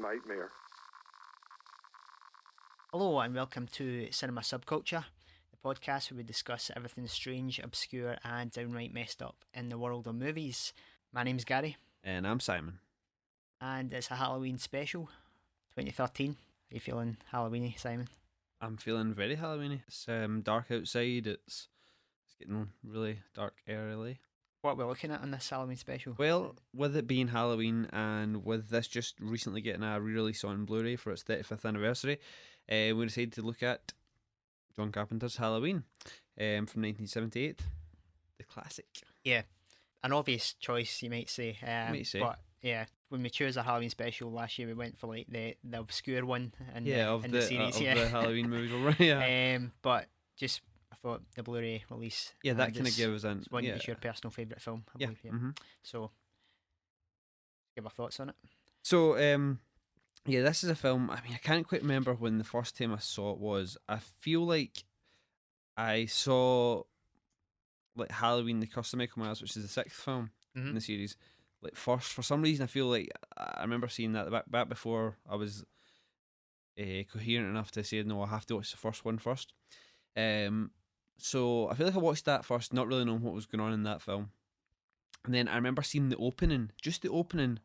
nightmare. Hello and welcome to Cinema Subculture, the podcast where we discuss everything strange, obscure, and downright messed up in the world of movies. My name's Gary, And I'm Simon. and it's a Halloween special, 2013. Are you feeling Halloweeny, Simon? I'm feeling very Halloweeny. It's dark outside. It's getting really dark early. What are we looking at on this Halloween special? Well, with it being Halloween and with this just recently getting a re-release on Blu-ray for its 35th anniversary, we decided to look at John Carpenter's Halloween from 1978, the classic. Yeah, an obvious choice, you might say. But yeah, when we chose a Halloween special last year, we went for like the obscure one in the series. The Halloween movies. Yeah. But just I thought the Blu-ray release. Yeah, that kind of gives an. It's your personal favourite film, I believe. Yeah. Mm-hmm. So, give our thoughts on it. So, yeah, this is a film. I mean, I can't quite remember when the first time I saw it was. I feel like I saw like Halloween: The Curse of Michael Myers, which is the sixth film in the series. Like first, for some reason, I feel like I remember seeing that back before I was coherent enough to say no. I have to watch the first one first. So I feel like I watched that first, not really knowing what was going on in that film, and then I remember seeing the opening, just the opening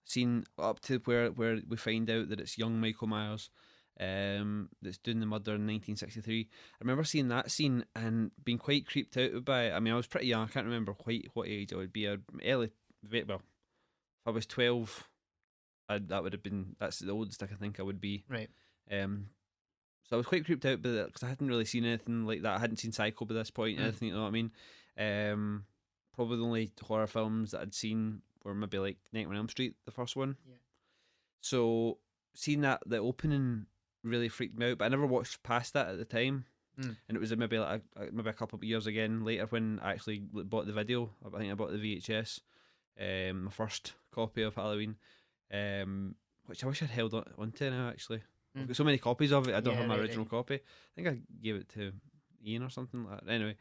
scene up to where we find out that it's young Michael Myers that's doing the murder in 1963. I remember seeing that scene and being quite creeped out by it. I mean, I was pretty young. I can't remember quite what age I would be. Well, if I was 12, that's the oldest I can think I would be. Right. So I was quite creeped out by that because I hadn't really seen anything like that. I hadn't seen Psycho by this point, anything, you know what I mean? Probably the only horror films that I'd seen were maybe like Nightmare on Elm Street, the first one. Yeah. So seeing the opening really freaked me out, but I never watched past that at the time. And it was maybe a couple of years again later when I actually bought the video. I think I bought the VHS, my first copy of Halloween, which I wish I'd held on to now actually. I've got so many copies of it. I don't have my original copy. I think I gave it to Ian or something like that. Anyway,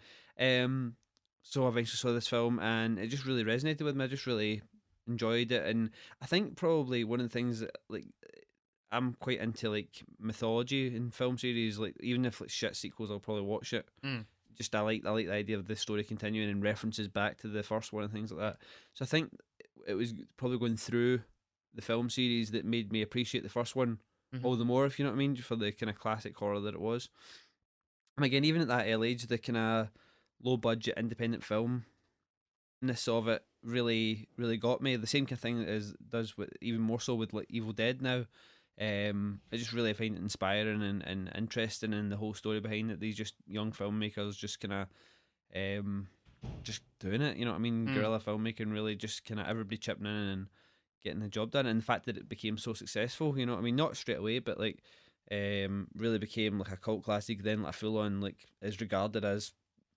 so I eventually saw this film and it just really resonated with me. I just really enjoyed it, and I think probably one of the things that, like, I'm quite into like mythology in film series. Like even if it's shit sequels, I'll probably watch it. Just I like the idea of the story continuing and references back to the first one and things like that. So I think it was probably going through the film series that made me appreciate the first one all the more, if you know what I mean, for the kind of classic horror that it was. And again, even at that early age, the kind of low budget independent filmness of it really got me. The same kind of thing does with even more so with like Evil Dead now. I just really find it inspiring and interesting in the whole story behind it. These just young filmmakers just kind of just doing it, you know what I mean? Guerrilla filmmaking, really just kind of everybody chipping in and getting the job done. And the fact that it became so successful, you know what I mean? Not straight away, but like really became like a cult classic. Then like full on, like, is regarded as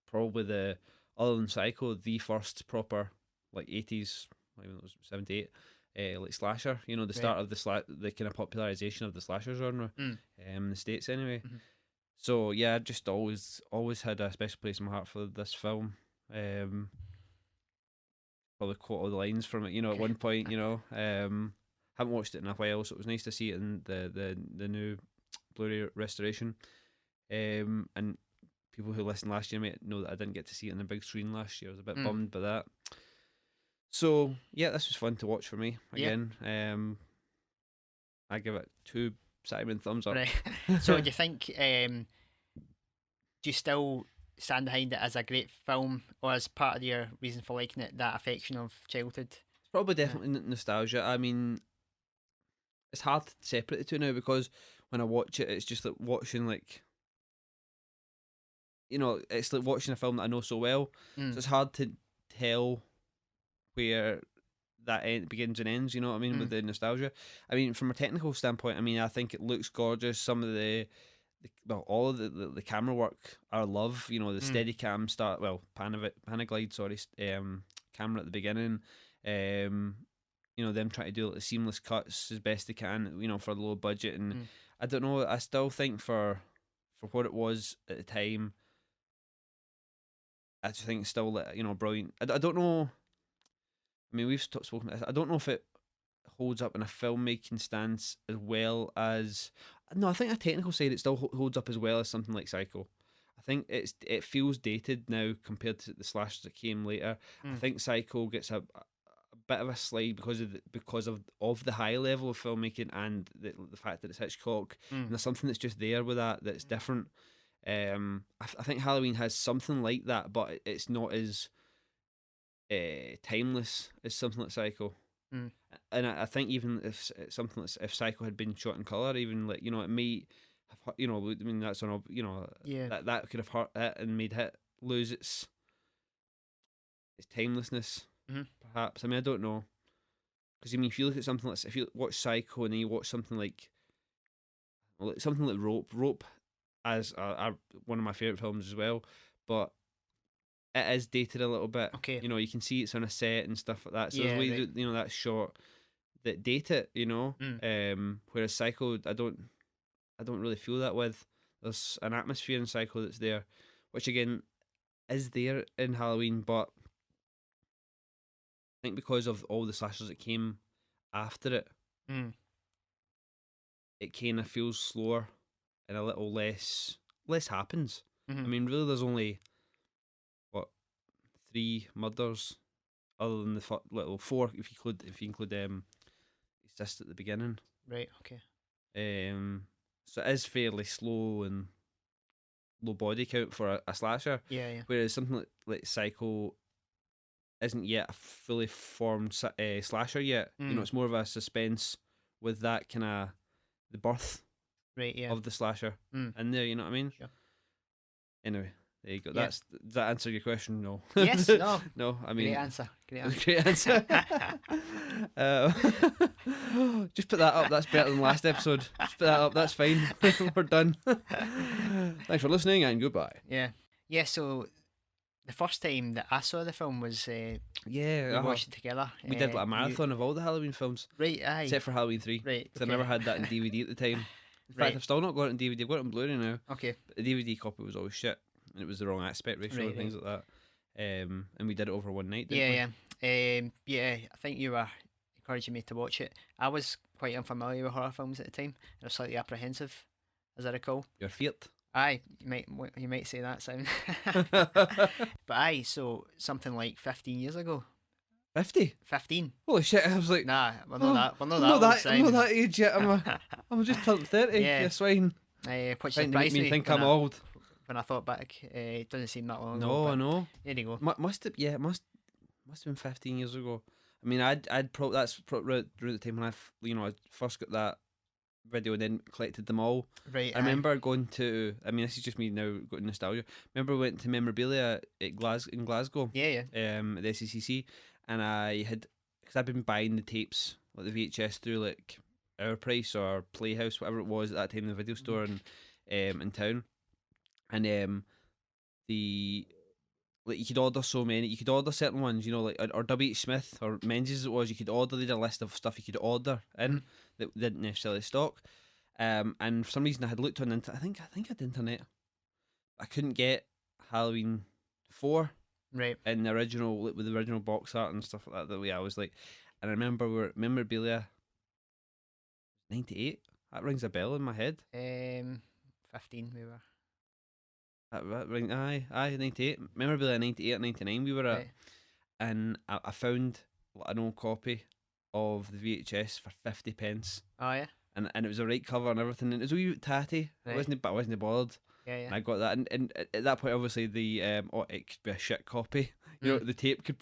probably other than Psycho, the first proper like 80s, even though it was 78. Like slasher, you know, the start of the kind of popularization of the slasher genre in the States anyway. So yeah, I just always had a special place in my heart for this film. Probably quote all the lines from it, you know, at one point, you know. Haven't watched it in a while, so it was nice to see it in the new Blu-ray restoration. And people who listened last year might know that I didn't get to see it on the big screen last year. I was a bit bummed by that. So yeah, this was fun to watch for me again. I give it 2 Simon thumbs up. Right. So do you think? Do you still stand behind it as a great film, or as part of your reason for liking it, that affection of childhood? It's probably definitely nostalgia. I mean, it's hard to separate the two now because when I watch it, it's just like watching, like, you know, it's like watching a film that I know so well. So it's hard to tell where that begins and ends, you know what I mean, with the nostalgia. I mean, from a technical standpoint, I mean, I think it looks gorgeous. Some of all of the camera work I love, you know, the Steadicam Panaglide, camera at the beginning, you know, them trying to do like the seamless cuts as best they can, you know, for the low budget. And I don't know, I still think for what it was at the time, I just think it's still, you know, brilliant. I don't know. I mean, we've spoken about this. I don't know if it holds up in a filmmaking stance as well as. No, I think a technical side it still holds up as well as something like Psycho. I think it feels dated now compared to the slashers that came later. I think Psycho gets a bit of a slide because of the high level of filmmaking and the fact that it's Hitchcock, and there's something that's just there with that's different. I think Halloween has something like that, but it's not as timeless as something like Psycho. And I think even if something like if Psycho had been shot in color, even like it may have, I mean that's on that could have hurt it and made it lose its timelessness, perhaps. I mean, I don't know, because I mean, if you look at something like if you watch Psycho and then you watch something like Rope as one of my favorite films as well, but it is dated a little bit. Okay. You can see it's on a set and stuff like that. So Yeah, there's ways right. that, that shot that date it. Whereas Psycho, I don't really feel that with. There's an atmosphere in Psycho that's there, which again is there in Halloween, but I think because of all the slashers that came after it, it kind of feels slower and a little less happens. I mean, really, there's only 3 murders, other than the little 4 if you include his sister at the beginning. Right. Okay. So it is fairly slow and low body count for a slasher. Yeah. Yeah. Whereas something like Psycho isn't yet a fully formed slasher yet. It's more of a suspense with that kind of the birth of the slasher in there. You know what I mean? Sure. Anyway, there you go. Yeah. Does that answer your question? No. Yes. No. No. I mean, Great answer. Great answer. Just put that up. That's better than last episode. Just put that up. That's fine. We're done. Thanks for listening and goodbye. Yeah. Yeah. So the first time that I saw the film was we we watched it together. We did like a marathon of all the Halloween films. Right. Aye. Except for Halloween 3. Right. Because I never had that in DVD at the time. In fact, Right. I've still not got it in DVD. I've got it on Blu-ray now. Okay. But the DVD copy was always shit. And it was the wrong aspect ratio and things like that. And we did it over one night, didn't we? Yeah. I think you were encouraging me to watch it. I was quite unfamiliar with horror films at the time. I was slightly apprehensive, as I recall. Your feet. Aye, you might say that, Simon. But aye, so something like 15 years ago. 50? 15. Holy shit! I was like, nah, we're not I'm that not old, that Simon. age yet. I'm just turned 30. Yeah. You're swine. Which Trying to make surprised me me think when I'm old. When I thought back, it doesn't seem that long ago. No, but I know. There you go. Must have been 15 years ago. I mean, that's around the time when I first got that video and then collected them all. Right. I remember going to. I mean, this is just me now got nostalgia. Remember we went to Memorabilia in Glasgow. Yeah. At the SCCC, and I had because I'd been buying the tapes like the VHS through like Our Price or Playhouse, whatever it was at that time, in the video store in town, and like you could order so many. You could order certain ones, like or W.H. Smith or Menzies it was. You could order. They had a list of stuff you could order in that didn't necessarily stock. And for some reason I had looked on the internet. I think I had the internet. I couldn't get Halloween 4 Right. in the original with the original box art and stuff like that. The way I was like, and I remember we were at Memorabilia 98. That rings a bell in my head. 15 we were. That ring, aye, 98. Memorabilia 98 or 99 we were at. Right. And I found an old copy of the VHS for 50 pence. Oh yeah. And it was a right cover and everything. And it was a wee bit tatty. Right. I wasn't bothered. Yeah. And I got that. And at that point, obviously, the it could be a shit copy. The tape could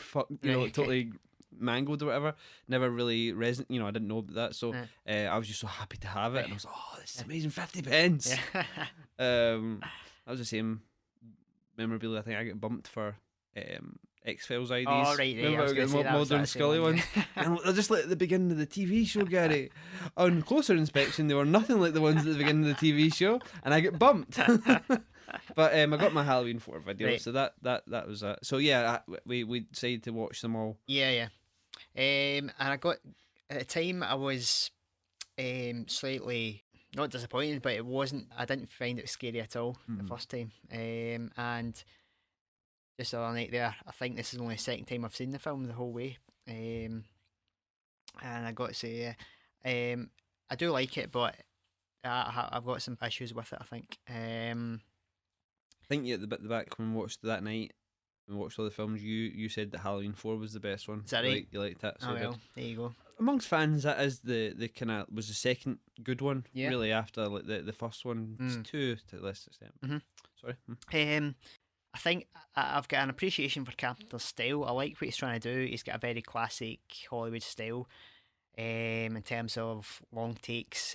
totally mangled or whatever. Never really resonate. I didn't know about that. So I was just so happy to have it. And I was like, oh, this is amazing, 50 pence. Yeah. That was the same Memorabilia. I think I get bumped for X-Files IDs. Oh, right. Remember, I was gonna say that was Mulder and that same Scully one. ones. And they're just like at the beginning of the TV show, Gary. On closer inspection, they were nothing like the ones at the beginning of the TV show, and I get bumped. But I got my Halloween 4 video, Right. so that was that. So yeah, we decided to watch them all. Yeah. And I got at the time I was slightly not disappointed, but it wasn't. I didn't find it scary at all the first time. And just the other night there, I think this is only the second time I've seen the film the whole way. and I got to say, I do like it, but I've got some issues with it. I think. I think at the bit the back when we watched that night, when we watched all the films, you said that Halloween 4 was the best one. Is that right? You liked that, so Oh you did. well, there you go. Amongst fans, that is the kind of was the second good one. Yeah. Really, after like the first one, two to a less extent. Sorry. I think I've got an appreciation for Carpenter's style. I like what he's trying to do. He's got a very classic Hollywood style, in terms of long takes,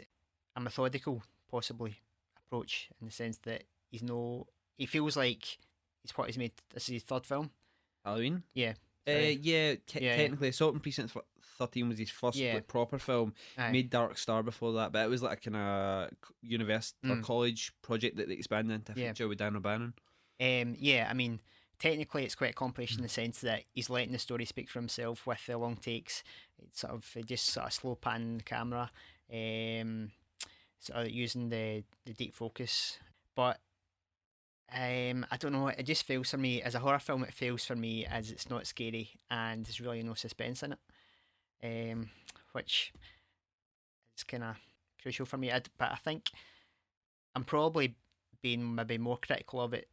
a methodical, possibly, approach, in the sense that he feels like he's made. This is his third film. Halloween. Yeah. Yeah, Yeah. technically, Assault on Precinct 13 was his first Yeah. like, proper film. Aye. He made Dark Star before that, but it was like a kind of university or college project that they expanded into a feature with Dan O'Bannon. Yeah, I mean, technically it's quite accomplished in the sense that he's letting the story speak for himself with the long takes. It's just sort of slow pan the camera, sort of using the deep focus. But I don't know. It just fails for me as a horror film. It fails for me as it's not scary and there's really no suspense in it, which is kind of crucial for me. But I think I'm probably being maybe more critical of it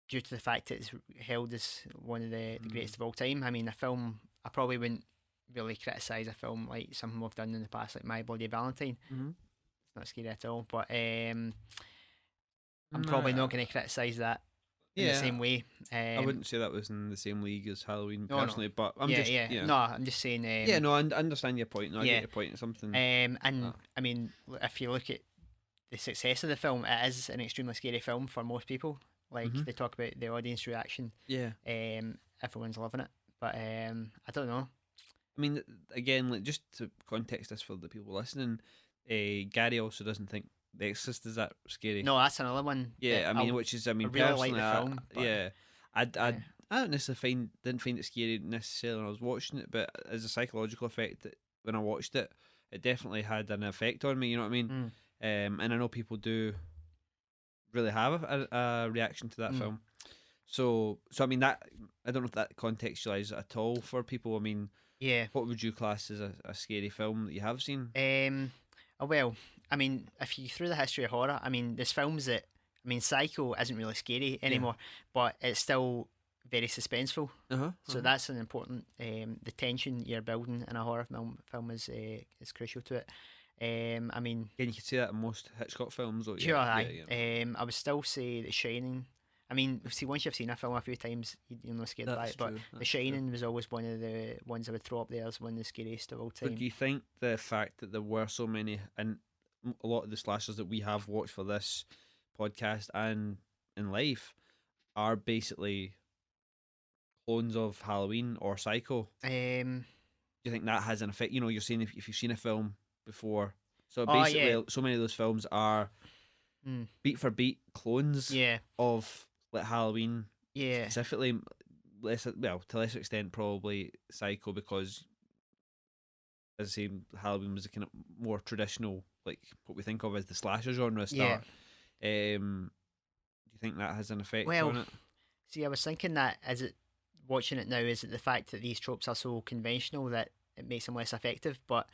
due to the fact that it's held as one of the greatest of all time. I mean, a film, I probably wouldn't really criticise a film like something we've done in the past, like My Bloody Valentine. It's not scary at all, but I'm probably not going to criticise that in the same way. I wouldn't say that was in the same league as Halloween personally, no. but I'm No, I'm just saying. I understand your point. No, I get your point. It's something. I mean, if you look at the success of the film, it is an extremely scary film for most people. Like they talk about the audience reaction. Yeah. Everyone's loving it, but I don't know. I mean, again, like just to context this for the people listening, Gary also doesn't think The Exorcist is that scary. No, that's another one. Yeah, I mean, I really personally, like the film. I don't necessarily didn't find it scary necessarily when I was watching it, but as a psychological effect, when I watched it, it definitely had an effect on me. You know what I mean? And I know people do really have a reaction to that film. So I mean that I don't know if that contextualizes it at all for people. I mean, what would you class as a scary film that you have seen? Well, I mean, if you through the history of horror, I mean, there's films that Psycho isn't really scary anymore, but it's still very suspenseful. So that's an important. The tension you're building in a horror film is crucial to it. I mean, again, you could say that in most Hitchcock films. Sure, I would still say The Shining. I mean, see, once you've seen a film a few times, you're not scared by it. But The Shining was always one of the ones I would throw up there as one of the scariest of all time. But do you think the fact that there were so many, and a lot of the slashers that we have watched for this podcast and in life, are basically clones of Halloween or Psycho? Do you think that has an effect? You know, you're saying if you've seen a film before, so basically, so many of those films are beat for beat clones of like Halloween, specifically. To a lesser extent, probably Psycho, because as I say, Halloween was a kind of more traditional, like what we think of as the slasher genre start. Do you think that has an effect on it? See, I was thinking that watching it now, is it the fact that these tropes are so conventional that it makes them less effective? But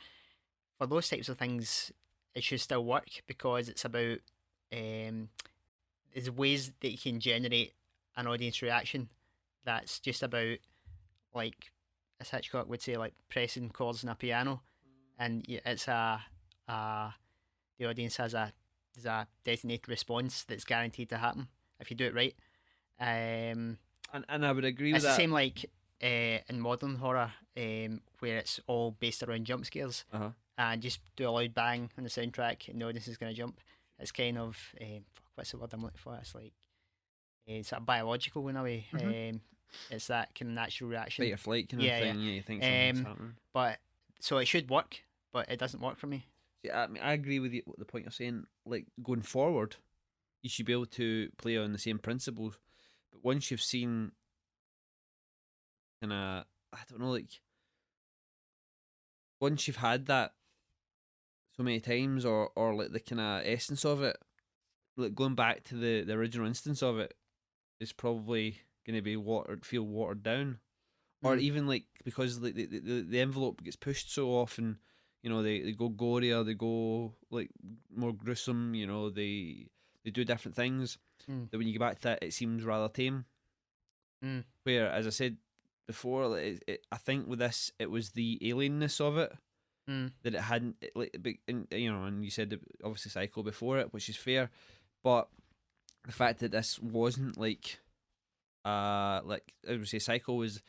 for those types of things, it should still work because it's about there's ways that you can generate an audience reaction that's just about, like, as Hitchcock would say, like pressing chords on a piano, and it's the audience has a designated response that's guaranteed to happen if you do it right. And I would agree with that. It's the same like in modern horror, where it's all based around jump scares, and just do a loud bang on the soundtrack and the audience is going to jump. It's kind of what's the word I'm looking for? It's like it's sort of biological in a way. It's that kind of natural reaction, fight or flight kind of thing. Yeah, you think something's happening. But so it should work, but it doesn't work for me. See, I mean, I agree with you. The point you're saying, like going forward, you should be able to play on the same principles. But once you've seen, kind of, I don't know, like once you've had that so many times, or like the kind of essence of it, like going back to the original instance of it, is probably going to be feel watered down, or even like because the envelope gets pushed so often, you know, they go gorier, they go like more gruesome, you know, they do different things. Mm. That when you get back to that, it seems rather tame. Mm. Where, as I said before, like, I think with this, it was the alienness of it Mm. that it hadn't, you know, and you said that obviously Psycho before it, which is fair, but the fact that this wasn't like I would say Psycho was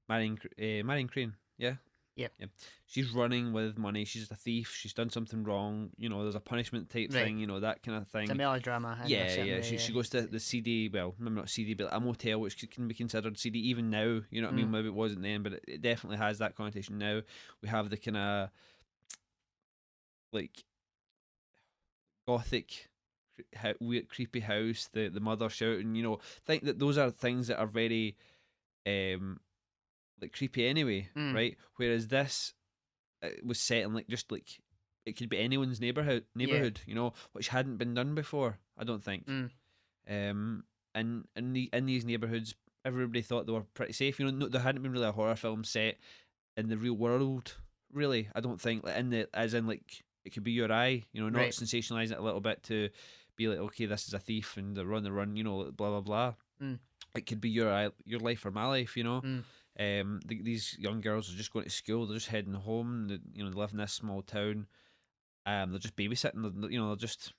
Marion Crane, yeah. Yep. Yeah, she's running with money. She's a thief. She's done something wrong. You know, there's a punishment type Right. thing. You know, that kind of It's a thing. melodrama in a Yeah, certain yeah. way. She goes to the CD. Well, maybe not CD, but a motel, which can be considered CD even now. You know what I Mm. mean? Maybe it wasn't then, but it definitely has that connotation now. We have the kind of like gothic, weird, creepy house. The mother shouting. You know, think that those are things that are very um like creepy anyway, Mm. right? Whereas this was set in like just like it could be anyone's Yeah. neighborhood, you know, which hadn't been done before. I don't think. Mm. And in these neighborhoods, everybody thought they were pretty safe. You know, no, there hadn't been really a horror film set in the real world. Really, I don't think. Like in the as in like it could be your eye. You know, not Right. sensationalizing it a little bit to be like, okay, this is a thief and they're on the run. You know, blah blah blah. Mm. It could be your life or my life. You know, Mm. these young girls are just going to school. They're just heading home. You know, they live in this small town. They're just babysitting. You know, they're just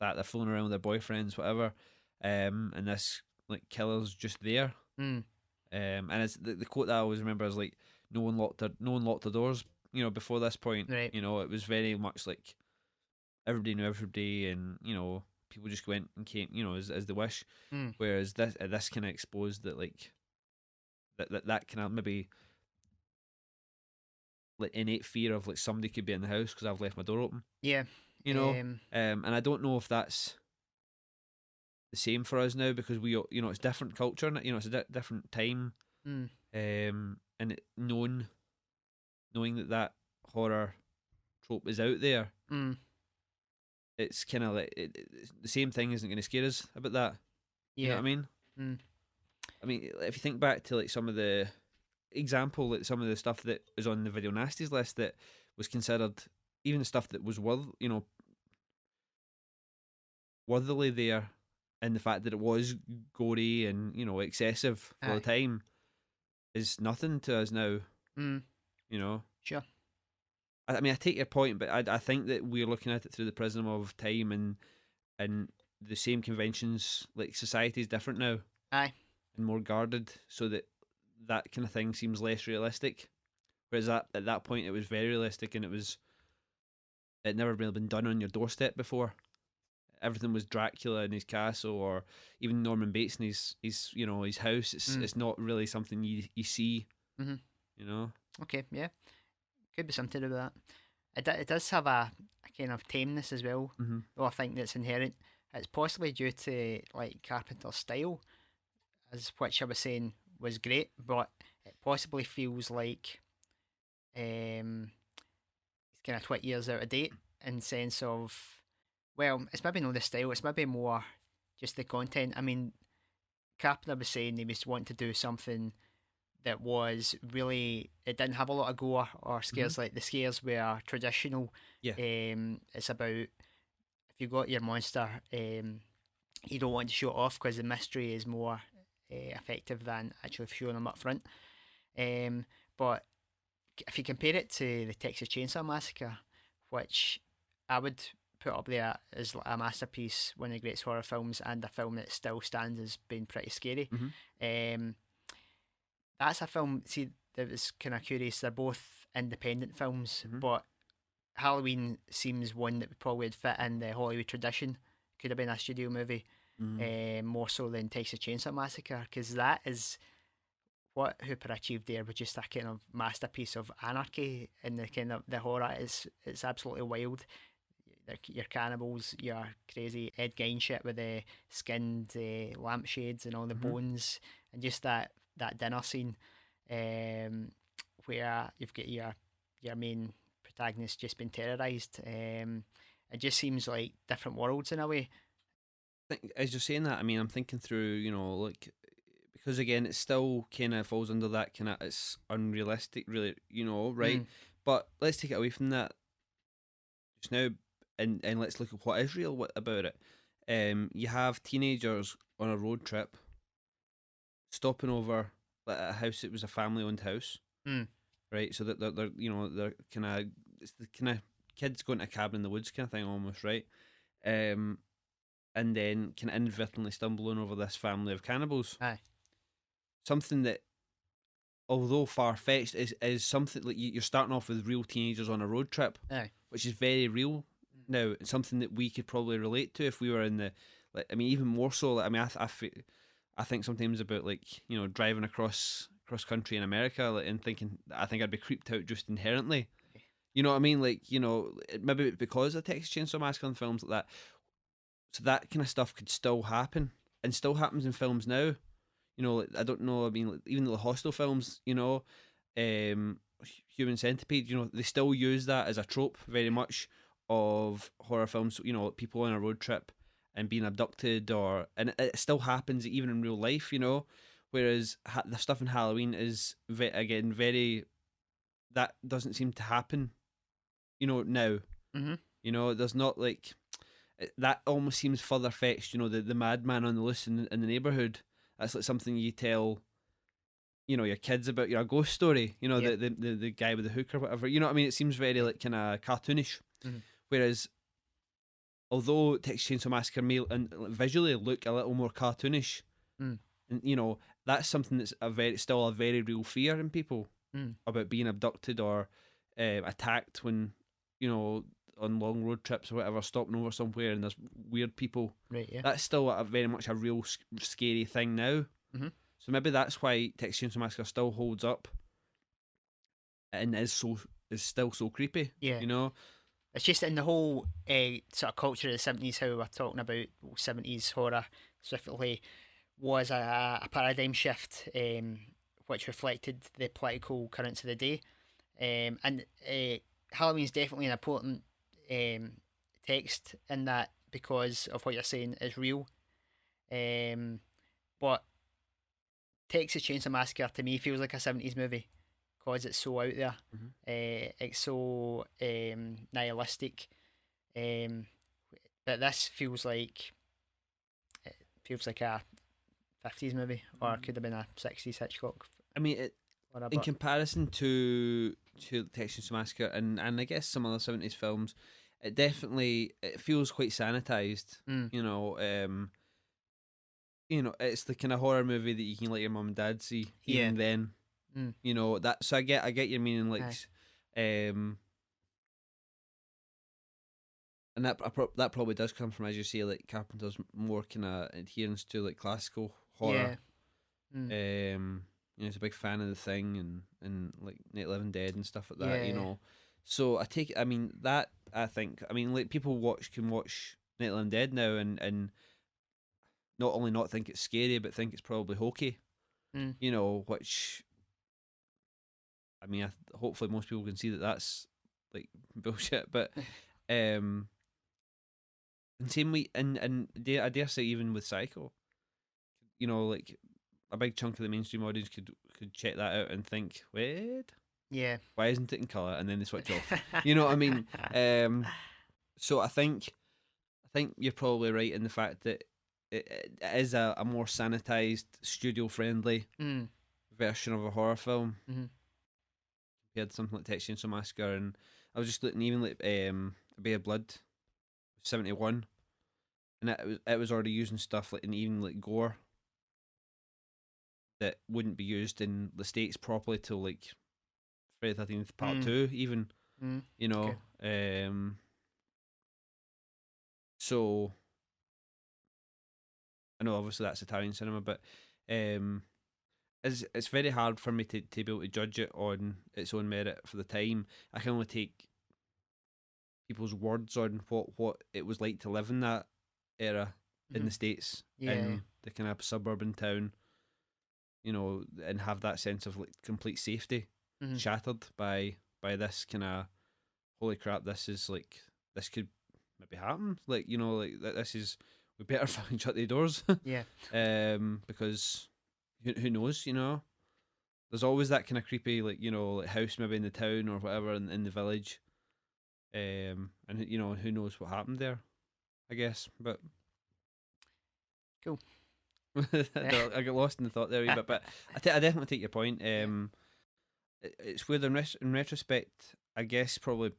they're fooling around with their boyfriends, whatever. And this like killer's just there. Mm. And it's the quote that I always remember is like, no one locked the doors. You know, before this point, Right. you know, it was very much like everybody knew everybody, and you know, people just went and came, you know, as they wish. Mm. Whereas this kind of exposed that like that kind of maybe like innate fear of like somebody could be in the house because I've left my door open, Yeah. you know. And I don't know if that's the same for us now because you know, it's different culture, you know, it's a different time, Mm. and knowing that horror trope is out there, Mm. it's kind of like the same thing isn't going to scare us about that. You know what Yeah. I mean? Mm. I mean, if you think back to like some of the example, like some of the stuff that was on the video nasties list that was considered, even the stuff that was you know, worthily there, and the fact that it was gory and you know excessive for the Aye. time is nothing to us now. Mm. You know, Sure. I mean, I take your point, but I think that we're looking at it through the prism of time and the same conventions. Like society is different now Aye. and more guarded, so that that kind of thing seems less realistic. Whereas at that point, it was very realistic, and it never really been done on your doorstep before. Everything was Dracula in his castle, or even Norman Bates in his you know his house. Mm. It's not really something you see. Mhm. You know. Okay. Yeah. Could be something to do with that. It does have a kind of tameness as well. Mm-hmm. Though I think that's inherent. It's possibly due to like Carpenter's style, as which I was saying was great, but it possibly feels like it's kind of 20 years out of date in sense of, well, it's maybe not the style, it's maybe more just the content. I mean, Carpenter was saying he was wanting to do something that was really, it didn't have a lot of gore or Mm-hmm. scares. Like the scares were traditional. Yeah. It's about if you got your monster, you don't want to show it off because the mystery is more effective than actually showing them up front. But if you compare it to the Texas Chainsaw Massacre, which I would put up there as a masterpiece, one of the greatest horror films, and a film that still stands as being pretty scary. Mm-hmm. Um, that's a film. See, that was kind of curious. They're both independent films, Mm-hmm. but Halloween seems one that probably would fit in the Hollywood tradition. Could have been a studio movie, Mm-hmm. more so than Texas Chainsaw Massacre, because that is what Hooper achieved there with just a kind of masterpiece of anarchy and the kind of the horror is it's absolutely wild. Your cannibals, your crazy Ed Gein shit with the skinned lampshades and all the Mm-hmm. bones, and just that dinner scene, where you've got your main protagonist just been terrorized. It just seems like different worlds in a way. As you're saying that, I mean, I'm thinking through, you know, like because again, it still kind of falls under that kind of it's unrealistic, really, right? Mm. But let's take it away from that just now, and let's look at what is real about it. You have teenagers on a road trip stopping over at a house. It was a family-owned house, Mm. right? So that they're they're kind of it's the kind of kids going to a cabin in the woods kind of thing almost, right? Um, and then kind of inadvertently stumbling over this family of cannibals. Aye. Something that, although far fetched, is something like you're starting off with real teenagers on a road trip, Aye. which is very real now. It's something that we could probably relate to if we were in the, like, I mean, even more so. Like, I mean, I think sometimes about, like, driving across country in America, like, and thinking I think I'd be creeped out just inherently. You know what I mean? Like, maybe because of Texas Chainsaw Massacre and films like that. So that kind of stuff could still happen and still happens in films now. Like, I don't know. I mean, like, even the Hostel films, um, Human Centipede, they still use that as a trope very much of horror films. People on a road trip and being abducted, and it still happens even in real life. Whereas the stuff in Halloween is again very, that doesn't seem to happen. Now. Mm-hmm. There's not like that. Almost seems further fetched. The madman on the loose in the neighborhood. That's like something you tell your kids about your ghost story. Yeah. The guy with the hook or whatever. You know what I mean? It seems very like kind of cartoonish. Mm-hmm. Whereas, although Texas Chainsaw Massacre may and visually look a little more cartoonish, Mm. and that's something that's still a very real fear in people Mm. about being abducted or attacked when on long road trips or whatever, stopping over somewhere and there's weird people. Right. Yeah. That's still very much a real scary thing now. Mm-hmm. So maybe that's why Texas Chainsaw Massacre still holds up and is still so creepy. Yeah. It's just in the whole sort of culture of the 70s, how we're talking about 70s horror specifically, was a paradigm shift, which reflected the political currents of the day. And Halloween's definitely an important um, text in that, because of what you're saying is real. But Texas Chainsaw Massacre to me feels like a 70s movie because it's so out there. Mm-hmm. It's so nihilistic. Um, but this feels like a 50s movie, or it could have been a 60s Hitchcock. I mean, in But comparison to Texas Massacre and I guess some other 70s films, it feels quite sanitized. mm, It's the kind of horror movie that you can let your mum and dad see. yeah, Even then, mm, that. So I get your meaning. Like, um, and that probably does come from, as you say, like Carpenter's more kind of adherence to like classical yeah, horror. He's a big fan of The Thing and like Night of the Living Dead and stuff like that. yeah, So I mean that I think like people can watch Night of the Living Dead now and not only not think it's scary but think it's probably hokey. mm, Which I mean hopefully most people can see that that's like bullshit. But um, and same way I dare say even with Psycho, like a big chunk of the mainstream audience could check that out and think, wait, yeah. why isn't it in colour? And then they switch off. You know what I mean? So I think you're probably right in the fact that it is a more sanitized, studio friendly mm, version of a horror film mm-hmm, compared to something like Texas Chainsaw Massacre. And I was just looking, even like A Bay of Blood, 71, and it was already using stuff like, and even like gore that wouldn't be used in the States properly till like Friday the 13th Part mm, 2 even, mm. you Okay. know. So I know obviously that's Italian cinema, but um, it's very hard for me to be able to judge it on its own merit for the time. I can only take people's words on what it was like to live in that era in Mm-hmm. the States, Yeah. in the kind of suburban town, and have that sense of like complete safety Mm-hmm. shattered by this kind of, holy crap, this could maybe happen, like this is, we better fucking shut the doors. Yeah. Because who knows, you know? There's always that kind of creepy, like, you know, like house maybe in the town or whatever in the village. And you know, who knows what happened there, I guess. But Cool. I I got lost in the thought there a wee bit, but I definitely take your point. Yeah. It's weird in retrospect, I guess, probably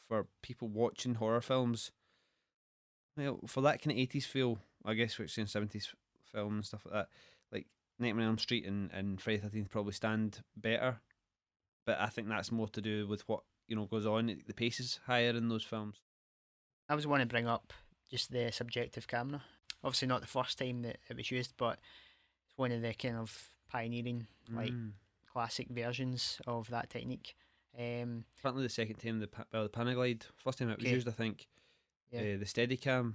for people watching horror films, well, for that kind of 80s feel, I guess we're saying 70s film and stuff like that, like Nightmare on Elm Street and Friday the 13th probably stand better. But I think that's more to do with what, you know, goes on. The pace is higher in those films. I was want to bring up just the subjective camera. Obviously, not the first time that it was used, but it's one of the kind of pioneering, like, Mm. classic versions of that technique. Apparently, the second time the Panaglide, first time it was Okay, used, I think yeah, the Steadicam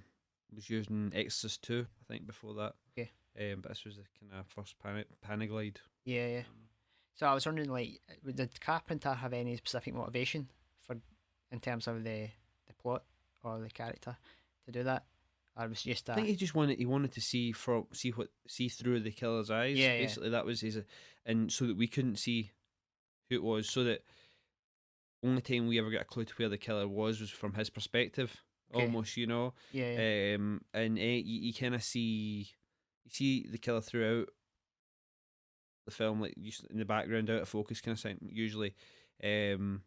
was used in Exorcist 2, I think, before that. okay, But this was the kind of first Panaglide. yeah, yeah. Um, So I was wondering, like, did Carpenter have any specific motivation for, in terms of the plot or the character, to do that, or was it just I think a he wanted to see through the killer's eyes. yeah, yeah, Basically, that was his, and so that we couldn't see who it was, so that only time we ever got a clue to where the killer was from his perspective, okay, almost, you know. yeah, yeah, And you kind of see the killer throughout the film, like just in the background, out of focus kind of thing, usually. Um,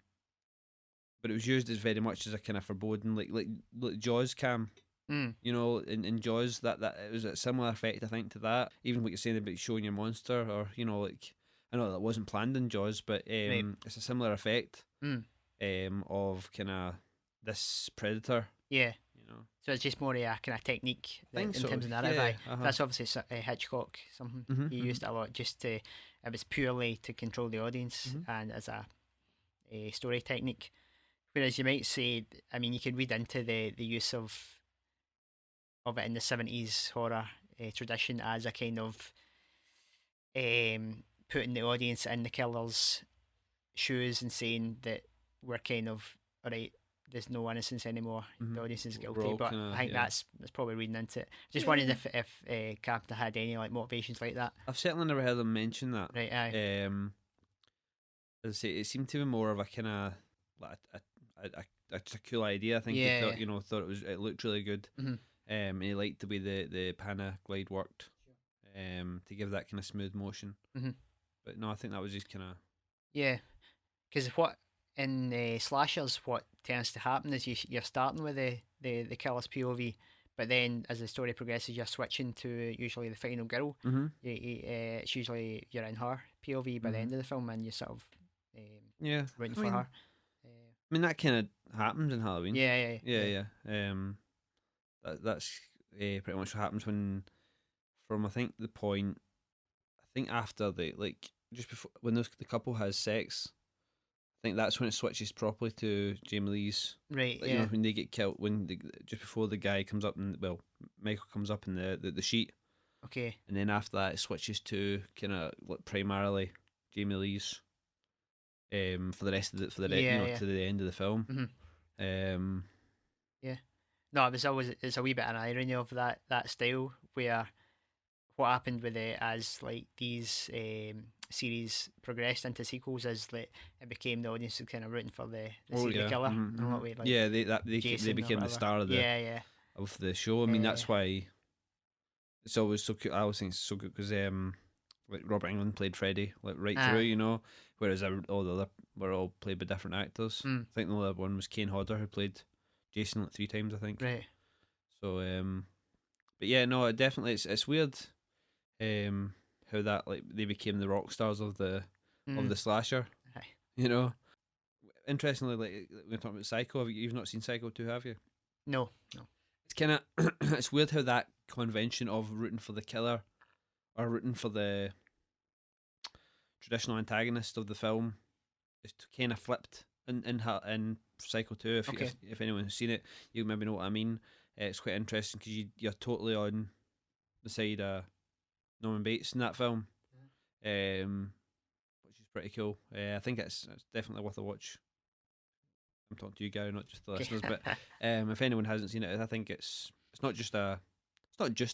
but it was used as very much as a kind of foreboding, like Jaws cam. mm, You know, in Jaws, that it was a similar effect, I think, to that. Even what you're saying about showing your monster, or you know, like I know that wasn't planned in Jaws, but right, it's a similar effect mm, of kind of this predator. yeah. You know, So it's just more of a kind of technique I think in so. terms of narrative. Yeah. Aye. Uh huh. That's obviously Hitchcock. Something Mhm. he Mhm. used it a lot, just to it was purely to control the audience Mhm. and as a story technique. Whereas you might say, I mean, you could read into the use of it in the 70s horror tradition as a kind of putting the audience in the killer's shoes and saying that we're kind of alright. There's no innocence anymore. The Mhm. audience is We're guilty, all but kind I of think yeah. that's probably reading into it. Just wondering Yeah. if Carpenter had any like motivations like that. I've certainly never heard them mention that. Right? Aye. Um, as I say, it seemed to be more of a kind of like just a cool idea. I think he Yeah. thought, you know, thought it looked really good. Yeah. Mm-hmm. And he liked the way the Panaglide worked. To give that kind of smooth motion. Mm-hmm. But no, I think that was just kind of. Yeah. Because what in slashers, what tends to happen is you're starting with the killer's POV, but then as the story progresses, you're switching to usually the final girl. Mhm. It's usually you're in her POV by the Mhm. end of the film, and you're sort of Yeah, rooting I for mean, her. Uh, that kind of happens in Halloween. yeah, yeah, yeah. Yeah, yeah. That's pretty much what happens when, from I think the point, I think after the like just before when the couple has sex, I think that's when it switches properly to Jamie Lee's. Right, Like, you know, yeah. when they get killed, just before the guy comes up and well, Michael comes up in the sheet, Okay. and then after that it switches to kind of like primarily Jamie Lee's for the rest of you Yeah, know, yeah. to the end of the film. Hmm. Um, Yeah. No, it was always it's a wee bit an irony of that style where what happened with it as like these series progressed into sequels is that it became the audience was kind of rooting for the oh serial yeah, killer in a lot hmm of way, like yeah. They Jason or became the whatever. star Yeah, yeah. of the show. I mean, Uh, that's why it's always so cool. I always think it's so good because like Robert Englund played Freddy like right through, aye. you know, whereas all the other were all played by different actors. Mm, I think the only other one was Kane Hodder who played Jason like three times, I think. right. So but yeah, no, it definitely it's weird um how that like they became the rock stars of Mm, the slasher, aye. you know. Interestingly, like we're talking about Psycho, you've not seen Psycho 2, have you? No, no. It's kind of it's weird how that convention of rooting for the killer or rooting for the traditional antagonist of the film is kind of flipped in Psycho 2. Okay. If anyone's seen it, you maybe know what I mean. It's quite interesting because you're totally on the side of Norman Bates in that film, um, which is pretty cool. I think it's definitely worth a watch. I'm talking to you, Gary, not just the Okay. listeners. But if anyone hasn't seen it, I think it's not just a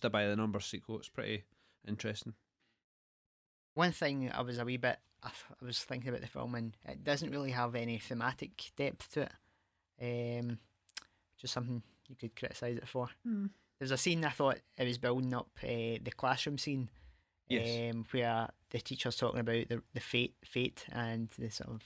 by the numbers sequel. It's pretty interesting. One thing I was a wee bit, I was thinking about the film, and it doesn't really have any thematic depth to it. Just something you could criticise it for. Mm. There's a scene I thought it was building up, the classroom scene, Yes. where the teacher's talking about the fate and the sort of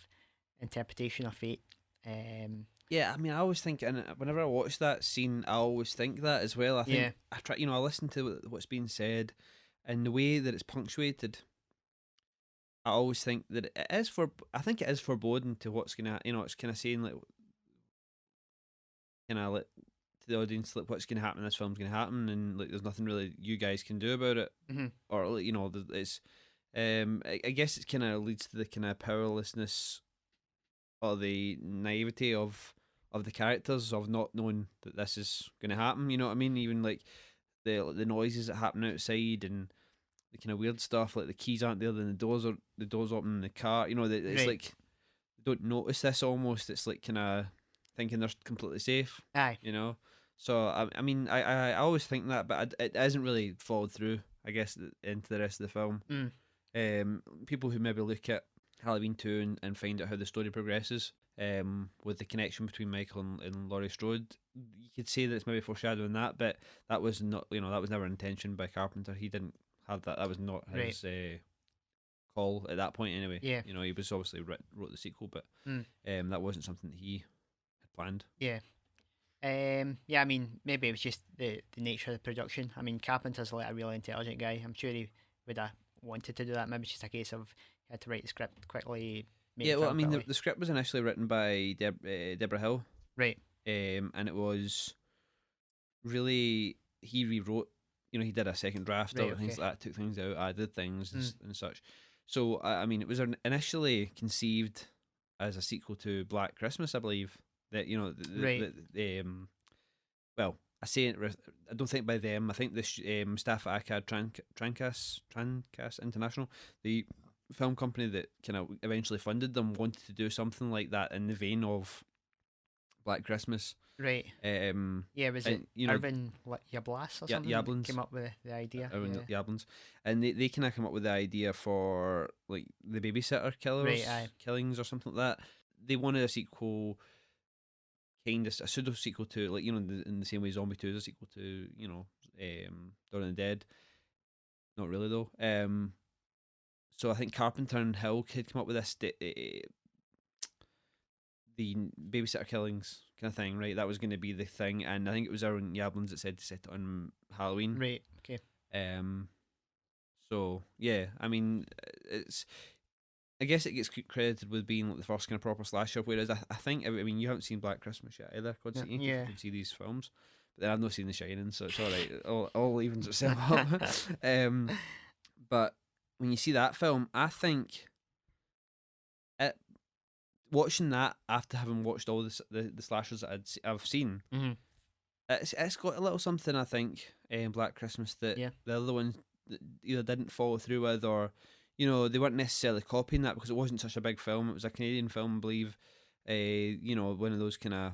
interpretation of fate. Um, Yeah, I mean, I always think, and whenever I watch that scene, I always think that as well. I think yeah, I try, I listen to what's being said, and the way that it's punctuated. I always think that it is for. I think it is foreboding to what's gonna. It's kind of saying like, like to the audience, like what's gonna happen in this film's gonna happen, and like there's nothing really you guys can do about it, mm-hmm. or like, it's. I guess it kind of leads to the kind of powerlessness or the naivety of the characters of not knowing that this is going to happen. You know what I mean? Even like the noises that happen outside and the kind of weird stuff, like the keys aren't there, then the doors open in the car. It's Right, like they don't notice this almost. It's like kind of thinking they're completely safe. aye, You know. So I mean I always think that, but it hasn't really followed through. I guess into the rest of the film. mm, People who maybe look at Halloween 2 and find out how the story progresses, with the connection between Michael and Laurie Strode, you could say that it's maybe foreshadowing that, but that was not, that was never intention by Carpenter. He didn't have that. That was not right, his call at that point anyway. yeah, He was obviously wrote the sequel, but mm, that wasn't something that he had planned. yeah. Yeah, I mean, maybe it was just the nature of the production. I mean, Carpenter's like a really intelligent guy. I'm sure he would have wanted to do that. Maybe it's just a case of he had to write the script quickly, make Yeah, the well, I film mean, the, quickly. the script was initially written by Deborah Hill, Right, and it was really he rewrote. He did a second draft of right, it, things okay. like that, took things out, added things Mm, and such. So I mean, it was initially conceived as a sequel to Black Christmas, I believe. That right, well, I say it. I don't think by them. I think this staff at ACAD Trancas International, the film company that kind of eventually funded them, wanted to do something like that in the vein of Black Christmas. right. Yeah, was it And Irvin Yablas or something that Yablans, came up with the idea? around Yeah. Yablans, and they kind of come up with the idea for like the babysitter Right, aye. killings or something like that. They wanted a sequel, kind of a pseudo sequel to, like, in the same way Zombie 2 is a sequel to, Dawn of the Dead. Not really though. So I think Carpenter and Hill had come up with this the babysitter killings kind of thing, right? That was going to be the thing, and I think it was Aaron Yablans that said to set it on Halloween. Right, okay. Um, so yeah, I mean, it's I guess it gets credited with being like the first kind of proper slasher. Whereas I think, I mean, you haven't seen Black Christmas yet either. Yeah, Constantine, you yeah. can see these films, but then I've not seen The Shining, so it's all right. All evens itself up. But when you see that film, I think it watching that after having watched all the slashers that I've seen, hmm it's got a little something, I think, Black Christmas, that Yeah, the other ones either didn't follow through with, or they weren't necessarily copying that because it wasn't such a big film. It was a Canadian film, I believe. One of those kind of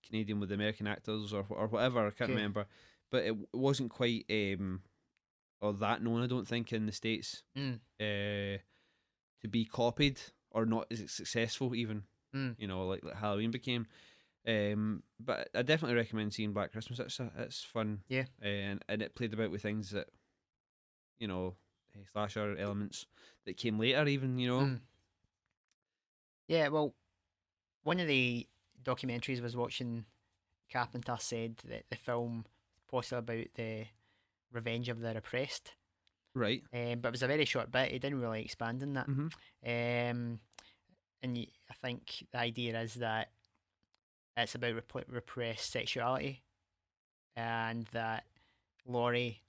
Canadian with American actors or whatever. I can't okay. remember, but it wasn't quite or that known, I don't think, in the States, Mm, to be copied or not as successful even. mm, Like Halloween became. But I definitely recommend seeing Black Christmas. It's fun, yeah. and it played about with things that slasher elements that came later. Even Mm. Yeah, well, one of the documentaries I was watching, Carpenter said that the film possibly about the revenge of the repressed. right. But it was a very short bit. He didn't really expand on that. Mm-hmm. Um, I think the idea is that it's about repressed sexuality, and that Laurie,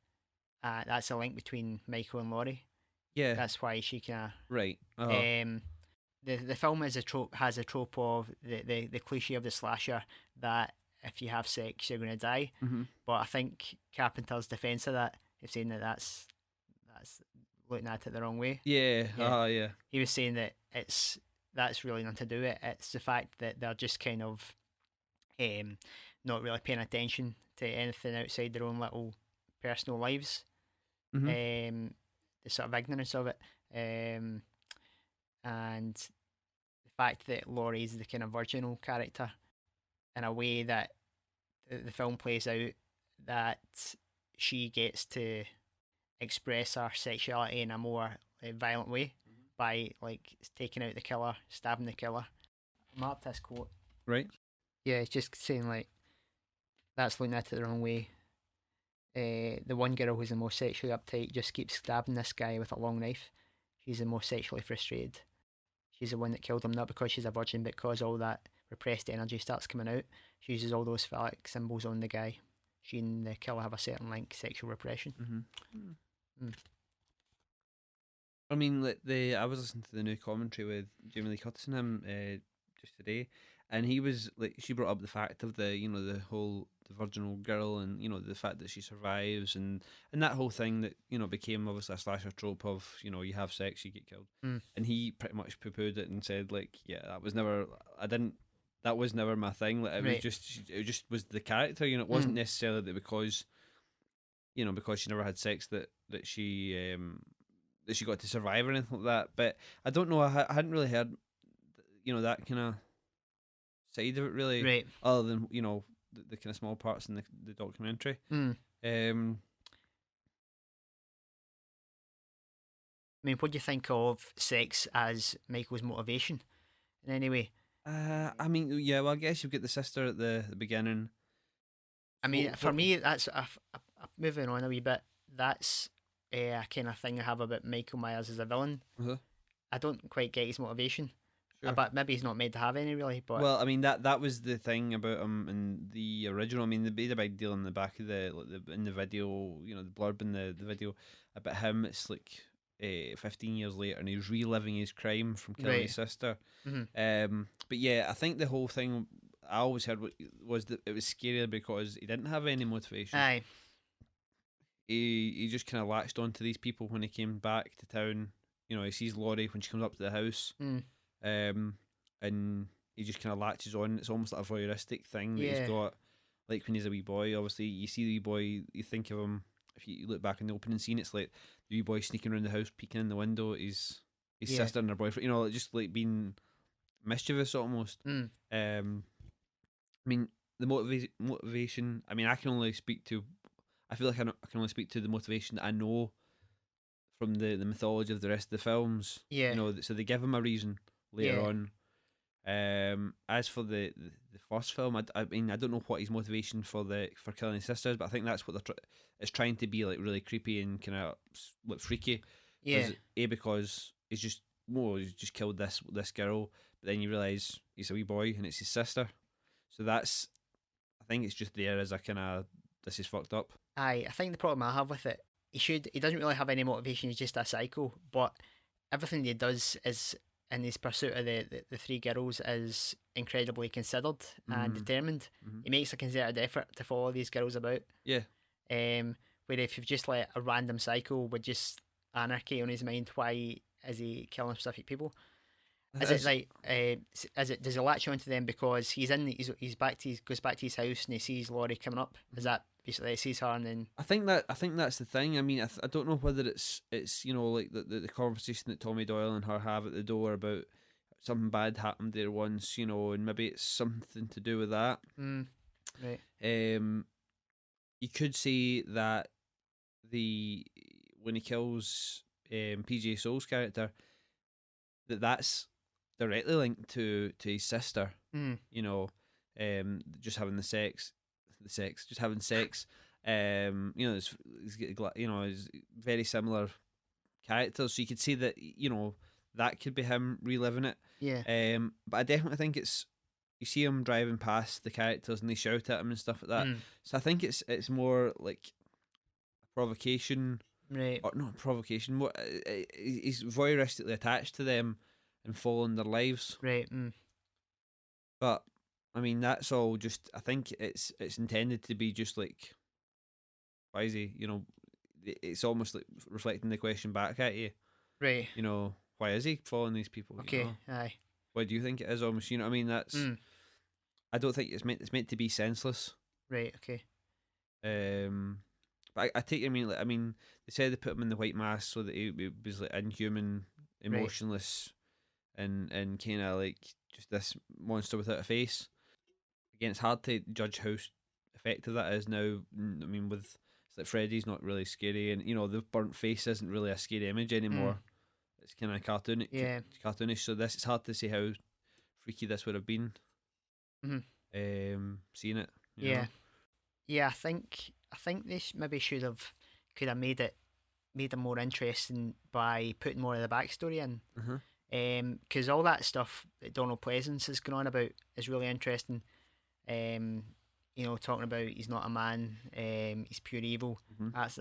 that's a link between Michael and Laurie. Yeah. That's why she kind Right. of the film is a trope has a trope of the cliche of the slasher that if you have sex you're going to die. Mm-hmm. But I think Carpenter's defense of that is saying that that's looking at it the wrong way. Yeah. Yeah, Yeah. he was saying that that's really nothing to do with it. It's the fact that they're just kind of um, not really paying attention to anything outside their own little personal lives. Mm-hmm. The sort of ignorance of it. um, and the fact that Laurie's the kind of virginal character in a way that the film plays out, that she gets to express her sexuality in a more violent way by like taking out the killer, stabbing the killer. I marked this quote. Right. Yeah, it's just saying like that's looking at it the wrong way. The one girl who's the most sexually uptight just keeps stabbing this guy with a long knife. She's the most sexually frustrated. She's the one that killed him, not because she's a virgin, but because all that repressed energy starts coming out. She uses all those phallic symbols on the guy. She and the killer have a certain link, sexual repression. Mm. I mean, like I was listening to the new commentary with Jamie Lee Curtis and him just today, and he was like, she brought up the fact of the the whole the virginal girl, and the fact that she survives, and that whole thing that became obviously a slasher trope of you have sex, you get killed, and he pretty much poo pooed it and said like, yeah, that was never, that was never my thing. Like it just was the character, it wasn't necessarily that because because she never had sex that she got to survive or anything like that. But I don't know. I hadn't really heard, that kind of side of it really, Right. other than the kind of small parts in the documentary. I mean, what do you think of sex as Michael's motivation in any way? I mean, yeah. Well, I guess you've got the sister at the beginning. I mean, for me, that's moving on a wee bit. That's a kind of thing I have about Michael Myers as a villain. Uh-huh. I don't quite get his motivation, Sure. but maybe he's not made to have any really. But well, I mean that was the thing about him in the original. I mean, they made a big deal in the back of in the video, the blurb in the video about him. It's like 15 years later, and he's reliving his crime from killing his sister. But yeah, I think the whole thing I always heard was that it was scarier because he didn't have any motivation. Aye. He just kind of latched onto these people when he came back to town. He sees Laurie when she comes up to the house, and he just kind of latches on. It's almost like a voyeuristic thing that he's got. Like when he's a wee boy, obviously you see the wee boy, you think of him. If you look back in the opening scene, it's like the wee boy sneaking around the house, peeking in the window. His sister and her boyfriend, just like being mischievous almost. I mean, the motivation. I mean, I can only speak to. I feel like I can only speak to the motivation that I know from the mythology of the rest of the films. Yeah. So they give him a reason later on. As for the first film, I mean, I don't know what his motivation for killing his sisters, but I think that's what it's trying to be, like really creepy and kind of like freaky. Yeah. Because he's just killed this girl, but then you realise he's a wee boy and it's his sister. So I think it's just there as a kind of, this is fucked up. Aye, I think the problem I have with it, he doesn't really have any motivation. He's just a psycho. But everything he does is in his pursuit of the three girls is incredibly considered and determined. He makes a concerted effort to follow these girls about. Yeah. Where if you've just let a random psycho with just anarchy on his mind, why is he killing specific people? Is it like does he latch onto them because he's goes back to his house and he sees Laurie coming up? Is that basically he sees her and then? I think that's the thing. I mean, I don't know whether it's like the conversation that Tommy Doyle and her have at the door about something bad happened there once, and maybe it's something to do with that. Right. You could say that when he kills PJ Soul's character, that's directly linked to his sister. Just having just having sex. It's very similar characters, so you could see that that could be him reliving it. Yeah. But I definitely think it's, you see him driving past the characters and they shout at him and stuff like that. So I think it's more like a provocation, right? Or not provocation. More, he's voyeuristically attached to them and following their lives, right? But I mean, that's all just. I think it's intended to be just like, why is he? It's almost like reflecting the question back at you. Right. Why is he following these people? Okay. Aye. Why do you think it is? Almost. You know what I mean? That's. I don't think it's meant to be senseless. Right. Okay. But I take. I mean, they said they put him in the white mask so that he was like inhuman, Right. emotionless, and kind of like just this monster without a face. Again, it's hard to judge how effective that is now. I mean, with it's like Freddy's not really scary, and the burnt face isn't really a scary image Mm. anymore. It's kind of Yeah. cartoonish. So this it's hard to say how freaky this would have been. Mhm. Seeing it, Yeah. Yeah. I think they maybe could have made it more interesting by putting more of the backstory in. Uh-huh. Because all that stuff that Donald Pleasance is going on about is really interesting. Um, talking about he's not a man, he's pure evil. Mm-hmm. That's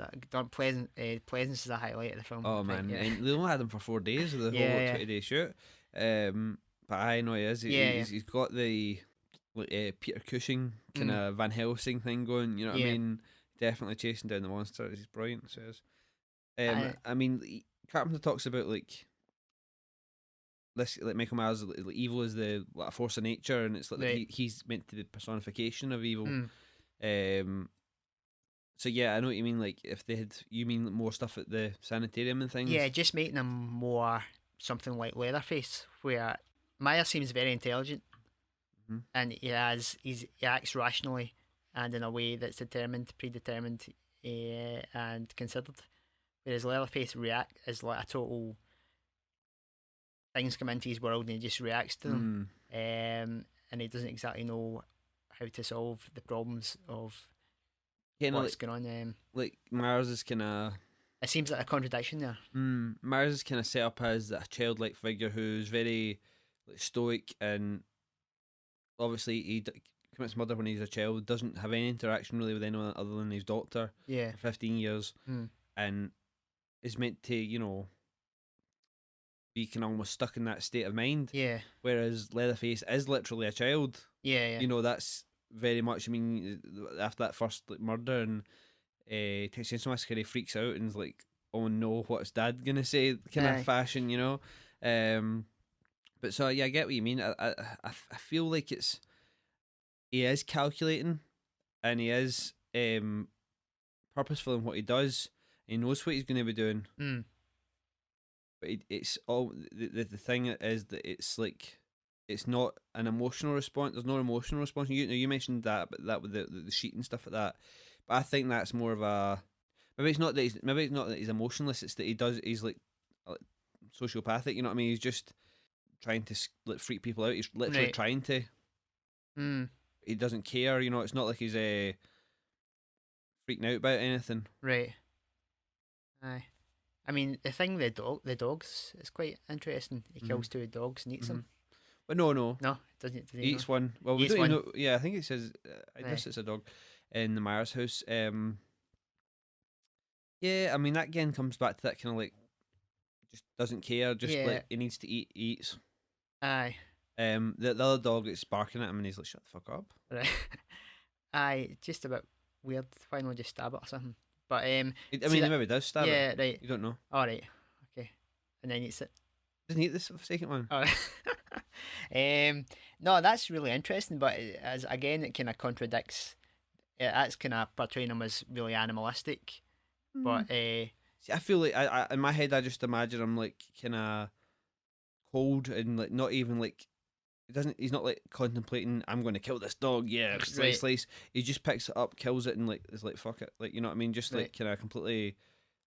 Pleasance is a highlight of the film, Oh I think. man, Yeah, and they only had him for 4 days of the whole yeah, 20-day shoot. But I know he is. yeah, yeah, He's got the like Peter Cushing yeah. kind of Van Helsing thing going. You know what I Yeah. mean? Definitely chasing down the monster. He's brilliant. Says. I, I mean, Carpenter talks about like this, like Michael Myers, like, evil is the like, a force of nature, and it's like right. he's meant to be the personification of evil. Mm. Um, so yeah, I know what you mean. Like if they had, you mean more stuff at the sanitarium and Yeah, things. just making him more something like Leatherface, where Maya seems very intelligent Mm-hmm. and he acts rationally and in a way that's predetermined, and considered. Whereas Leatherface react is like a total things come into his world and he just reacts to them, Mm. and he doesn't exactly know how to solve the problems of Kind of what's going on. like Mars is kind of It seems like a contradiction there. Mars is kind of set up as a childlike figure who's very like stoic, and obviously commits murder when he's a child, doesn't have any interaction really with anyone other than his doctor Yeah. for 15 years, Mm. and is meant to be kind of almost stuck in that state of mind, Yeah. whereas Leatherface is literally a child. Yeah. Yeah. That's very much. I mean, after that first like murder and Texas Chainsaw Massacre, he freaks out and is like, "Oh no, what's Dad gonna say?" Kind of Aye. fashion. But so yeah, I get what you mean. I feel like he is calculating, and he is purposeful in what he does. He knows what he's going to be doing, Mm. but it's all the thing is that it's like it's not an emotional response. There's no emotional response. You mentioned that, but that with the sheet and stuff like that. But I think that's more of a maybe it's not that he's emotionless. It's that he's like sociopathic. You know what I mean? He's just trying to like freak people out. He's literally Right. trying to. Mm. He doesn't care. It's not like he's freaking out about anything. Right. Aye. I mean, the dogs, is quite interesting. He Mm-hmm. kills two dogs and eats Mm-hmm. them. But no, No, doesn't. Does he he not? eats one. Well, He we eats don't even one. know. Yeah, I think it says. I Aye. guess it's a dog in the Myers house. Yeah, I mean that again comes back to that kind of like just doesn't care. Just Yeah. like he needs to eat, eats. Aye. The other dog is barking at him, and he's like, "Shut the fuck up." Right. Aye. Just about weird. Why not just stab it or something? But I see mean, he that? maybe does stab it. Yeah. Right. You don't know. All right. Okay. And then eats it. Doesn't he eat this second one? All right. No, that's really interesting. But as again, it kind of contradicts. That's kind of portraying him as really animalistic. Hmm. But See, I feel like in my head, I just imagine him like kind of cold and like not even like he doesn't. He's not like contemplating. I'm going to kill this dog. Yeah, slice, right. slice. He just picks it up, kills it, and like is like fuck it. Like you know what I mean? Just Right. like kind of completely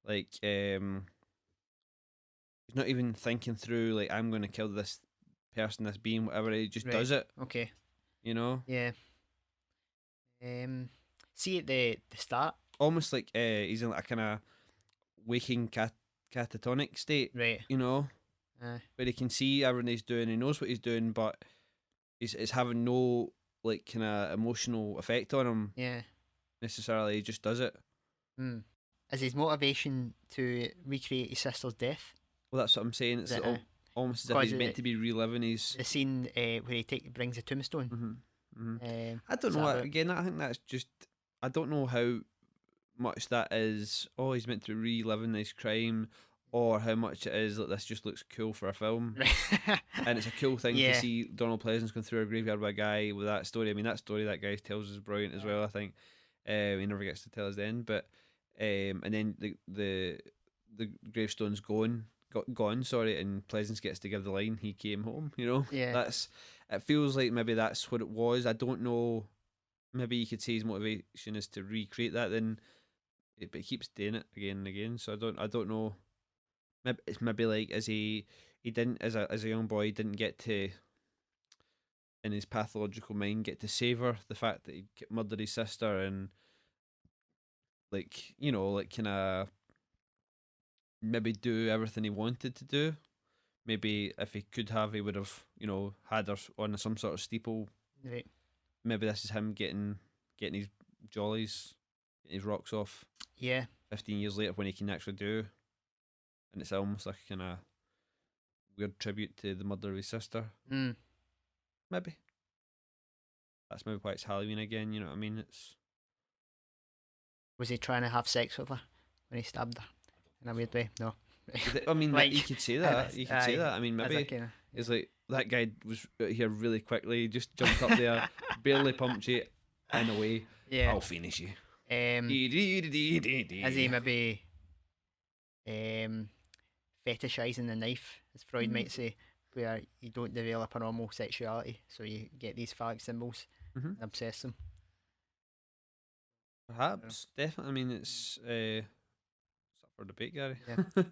like he's not even thinking through like I'm going to kill this person, this being, whatever. He just Right. does it. Okay. You know, Yeah. Um. See at the start. almost like he's in like a kind of waking catatonic state. Right. You know, Uh, where he can see everything he's doing. He knows what he's doing, but it's having no like kind of emotional effect on him yeah. necessarily. He just does it. Hmm. Is his motivation to recreate his sister's death? Well, that's what I'm saying. Is It's it almost as if because he's meant to be reliving his. the scene where brings the tombstone? Hmm. Hmm. I don't Is know. that about? Again, I think that's just. I don't know how much that is. Oh, he's meant to be reliving this crime, or how much it is that this just looks cool for a film. And it's a cool thing to Yeah. see Donald Pleasance going through a graveyard with a guy with that story. I mean, that story that guy tells is brilliant as well. I think he never gets to tell us the end, but and then the gravestone's gone. Sorry, and Pleasance gets to give the line, "He came home." Yeah. That's. It feels like maybe that's what it was. I don't know. Maybe you could say his motivation is to recreate that. Then, but he keeps doing it again and again. So I don't know. Maybe it's maybe like he didn't as a young boy didn't get to in his pathological mind get to savor the fact that he murdered his sister and like like kind of maybe do everything he wanted to do. Maybe if he could have, he would have had her on some sort of steeple. Right. Maybe this is him getting his jollies, getting his rocks off. Yeah. 15 years later when he can actually do, and it's almost like a kind of weird tribute to the murder of his sister. Mm. Maybe that's maybe why it's Halloween again. You know what I mean? It's. Was he trying to have sex with her when he stabbed her in a weird way? No. I mean, Like, you could say that. You could say aye, that. I mean, as a maybe kinda, it's like that guy was out here really quickly. He just jumped up there, barely pumped you, and away. yeah. I'll finish you. Is he maybe fetishizing the knife, as Freud might say, where you don't develop a normal sexuality, so you get these phallic symbols and obsess them? Perhaps, definitely. I mean, it's up for debate, Gary. Yeah.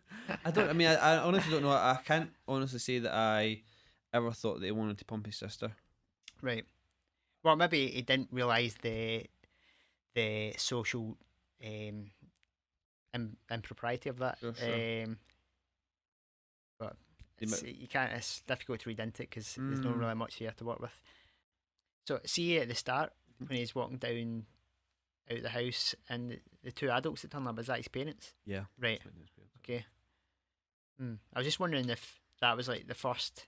I don't. I mean, I honestly don't know. I can't honestly say that I ever thought that he wanted to pump his sister. Right. Well, maybe he didn't realise the social impropriety of that. Sure. But you can't. It's difficult to read into it because there's not really much here to work with. So, see at the start when he's walking down out the house and the two adults that turn up, is that his parents? Yeah. Right. Okay. I was just wondering if that was like the first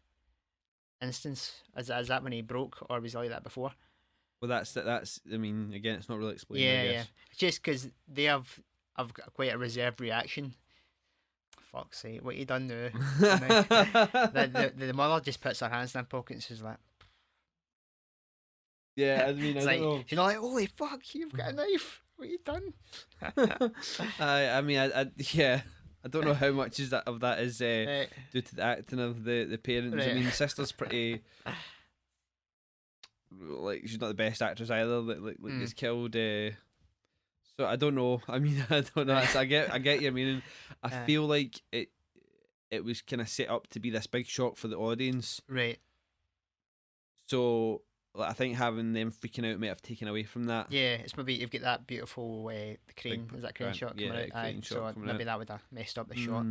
instance. Is that when he broke, or was he like that before? Well, that's. I mean, again, it's not really explained. Yeah, I guess. yeah. It's just because they have got quite a reserved reaction. Fuck's sake, what you done now? the mother just puts her hands in her pocket and she's like, yeah. I mean, it's I like, don't know. she's not like, holy fuck, you've got a knife. What you done? I mean, yeah. I don't know how much of that is Right. due to the acting of the parents. I Right. mean, the sister's pretty like she's not the best actress either. Like gets killed. So I don't know. I mean, I don't know. So I get your meaning. I feel like it was kind of set up to be this big shock for the audience. Right. So like, I think having them freaking out might have taken away from that. Yeah, it's maybe you've got that beautiful the crane. Is that crane shot coming out? Crane shot so coming maybe out. that would have messed up the shot.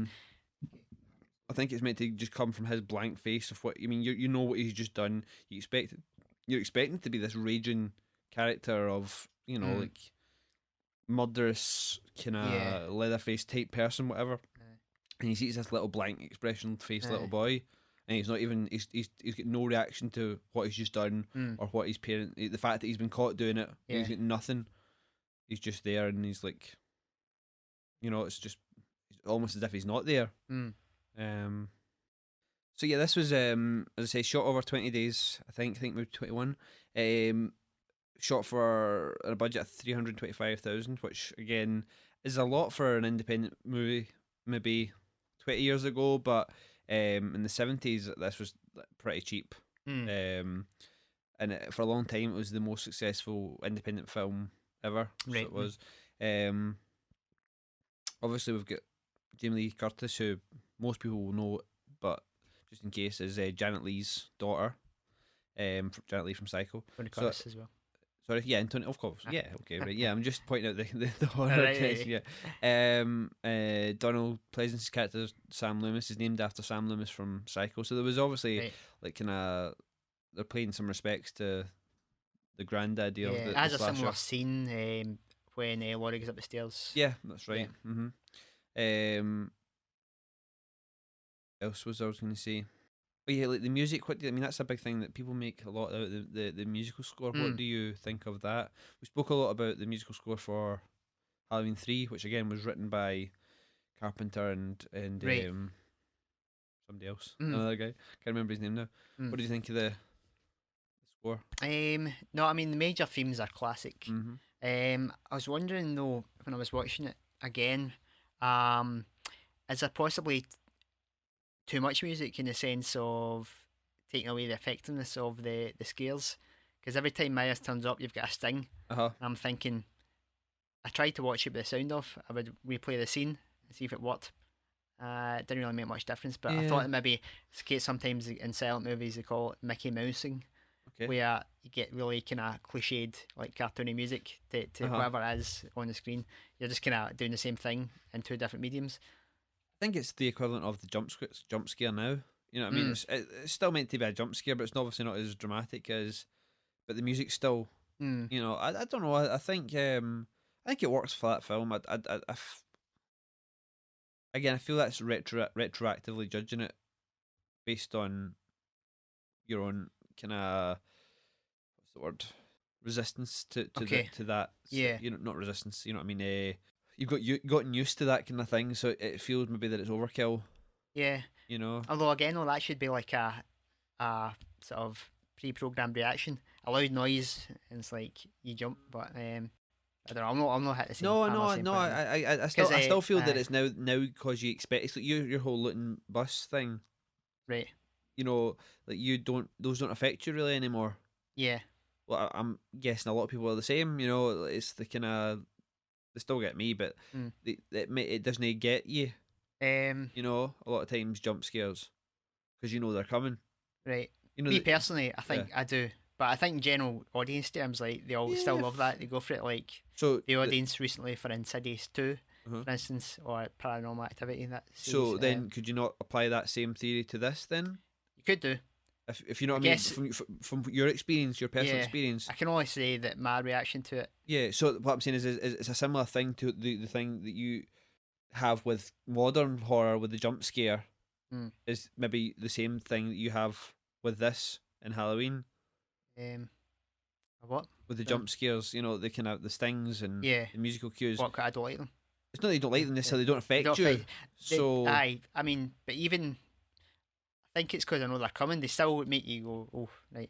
I think it's meant to just come from his blank face of what I mean. You know what he's just done. You're expecting to be this raging character of like murderous kind of leatherface type person, whatever. And he sees this little blank expression face little boy, and he's not even he's got no reaction to what he's just done or what his parent the fact that he's been caught doing it. He's got nothing. He's just there, and he's like, it's just almost as if he's not there. So yeah, this was as I say, shot over 20 days. I think maybe 21. Shot for a budget of 325,000, which again is a lot for an independent movie. Maybe 20 years ago, but in the 70s this was pretty cheap. And for a long time it was the most successful independent film ever. Right. So it was. Obviously we've got Jamie Lee Curtis, who most people will know, but just in case, is Janet Leigh's daughter. Janet Lee from Psycho. Tony Curtis as well. Sorry, yeah, and Tony, of course, yeah, okay, right, yeah. I'm just pointing out the horror right. Yeah. Donald Pleasance's character Sam Loomis is named after Sam Loomis from Psycho, so there was obviously like kind of they're paying some respects to the granddaddy of the it has the a similar scene when Laurie goes up the stairs. Yeah, that's right. Yeah. Else was I was going to say. But yeah, like the music. What do you, I mean? That's a big thing that people make a lot out. The musical score. What do you think of that? We spoke a lot about the musical score for Halloween 3, which again was written by Carpenter and right. Somebody else, another guy. Can't remember his name now. What do you think of the score? No, I mean the major themes are classic. I was wondering though when I was watching it again. Um, is there possibly too much music in the sense of taking away the effectiveness of the scares? Because every time Myers turns up, you've got a sting. Uh huh. And I'm thinking, I tried to watch it with the sound off. I would replay the scene and see if it worked. It didn't really make much difference, but I thought Yeah. that maybe it's the case sometimes in silent movies they call it Mickey Mousing, Okay. where you get really kind of cliched like cartoony music to Uh huh. whatever it is on the screen. You're just kind of doing the same thing in two different mediums. I think it's the equivalent of the jump scare now. You know what I mean? Mm, It's still meant to be a jump scare, but it's obviously not as dramatic as. But the music's still, mm, you know, I don't know. I think it works for that film. Again, I feel that's retroactively judging it based on your own kind of what's the word resistance okay. to that. Yeah. You know, not resistance. You know what I mean? You've gotten used to that kind of thing, so it feels maybe that it's overkill. Yeah. You know? Although again, well, that should be like a sort of pre-programmed reaction, a loud noise, and it's like you jump. But I don't know. I'm not hit the same. No, I'm not the no, same no. point of view. Still Because I still feel that it's now because you expect it's like your whole Luton bus thing. right, You know, like you don't those don't affect you really anymore. yeah, Well, I'm guessing a lot of people are the same. You know, it's the kind of they still get me, but mm. it doesn't get you. um, You know, a lot of times jump scares because you know they're coming. right. You know, Me personally, I yeah, think I do, but I think general audience terms, like they all still yeah. love that. They go for it. Like So the audience recently for Insidious 2, uh-huh. for instance, or Paranormal Activity, that series. So then, could you not apply that same theory to this then? You could do, If you know I what I mean guess. from your experience, your personal Yeah, experience. I can only say that my reaction to it. Yeah, so what I'm saying is it's a similar thing to the thing that you have with modern horror with the jump scare Mm, is maybe the same thing that you have with this in Halloween um, what? with the Dunno. jump scares. You know, the kind of the stings and Yeah, the musical cues. what? I don't like them. It's not that you don't like them Yeah, necessarily; they don't they don't affect you. affect. They, So aye, I mean, but even I think it's because I know they're coming. They still make you go, oh, right,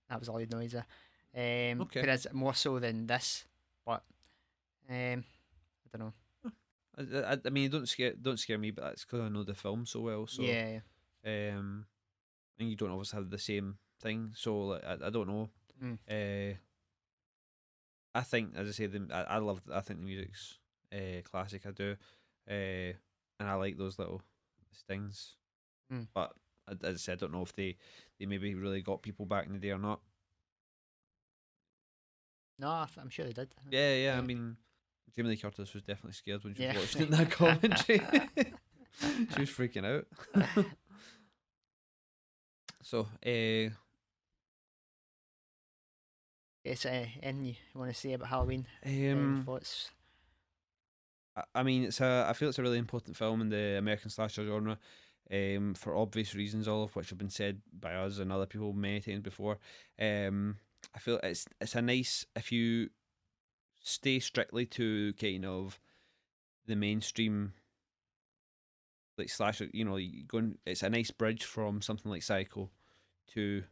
that was a loud noise. okay, Whereas more so than this, but I don't know. I mean, don't scare me, but that's because I know the film so well. So Yeah, um, and you don't always have the same thing. So like, I don't know. mm, Uh, I think, as I say, I love. I think the music's classic. I do, and I like those little stings. mm. But as I said, I don't know if they maybe really got people back in the day or not. No, I'm sure they did. Yeah, yeah. I Um, mean, Jamie Lee Curtis was definitely scared when she was yeah. watching it in that commentary. She was freaking out. So, Yes, anything you want to say about Halloween? um, Thoughts? I mean, I feel it's a really important film in the American slasher genre, for obvious reasons, all of which have been said by us and other people many times before. Um, I feel it's a nice if you stay strictly to kind of the mainstream like slasher. You know, you going it's a nice bridge from something like Psycho to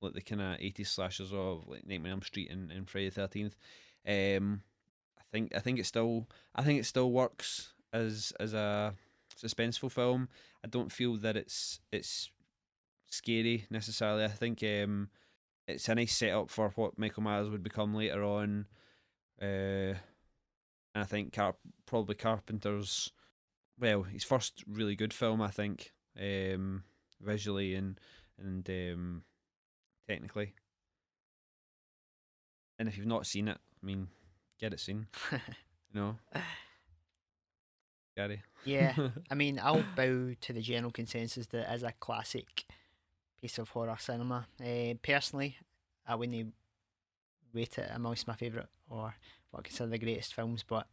like the kind of 80s slashers of like Nightmare on Elm Street and Friday the 13th. Um, I think it still works as a suspenseful film. I don't feel that it's scary necessarily. I think it's a nice setup for what Michael Myers would become later on. And I think probably Carpenter's his first really good film. I think visually and technically. And if you've not seen it, I mean, get it seen. You know, Gary. Yeah, I mean, I'll bow to the general consensus that it is a classic piece of horror cinema. Personally, I wouldn't rate it amongst my favourite or what I consider the greatest films, but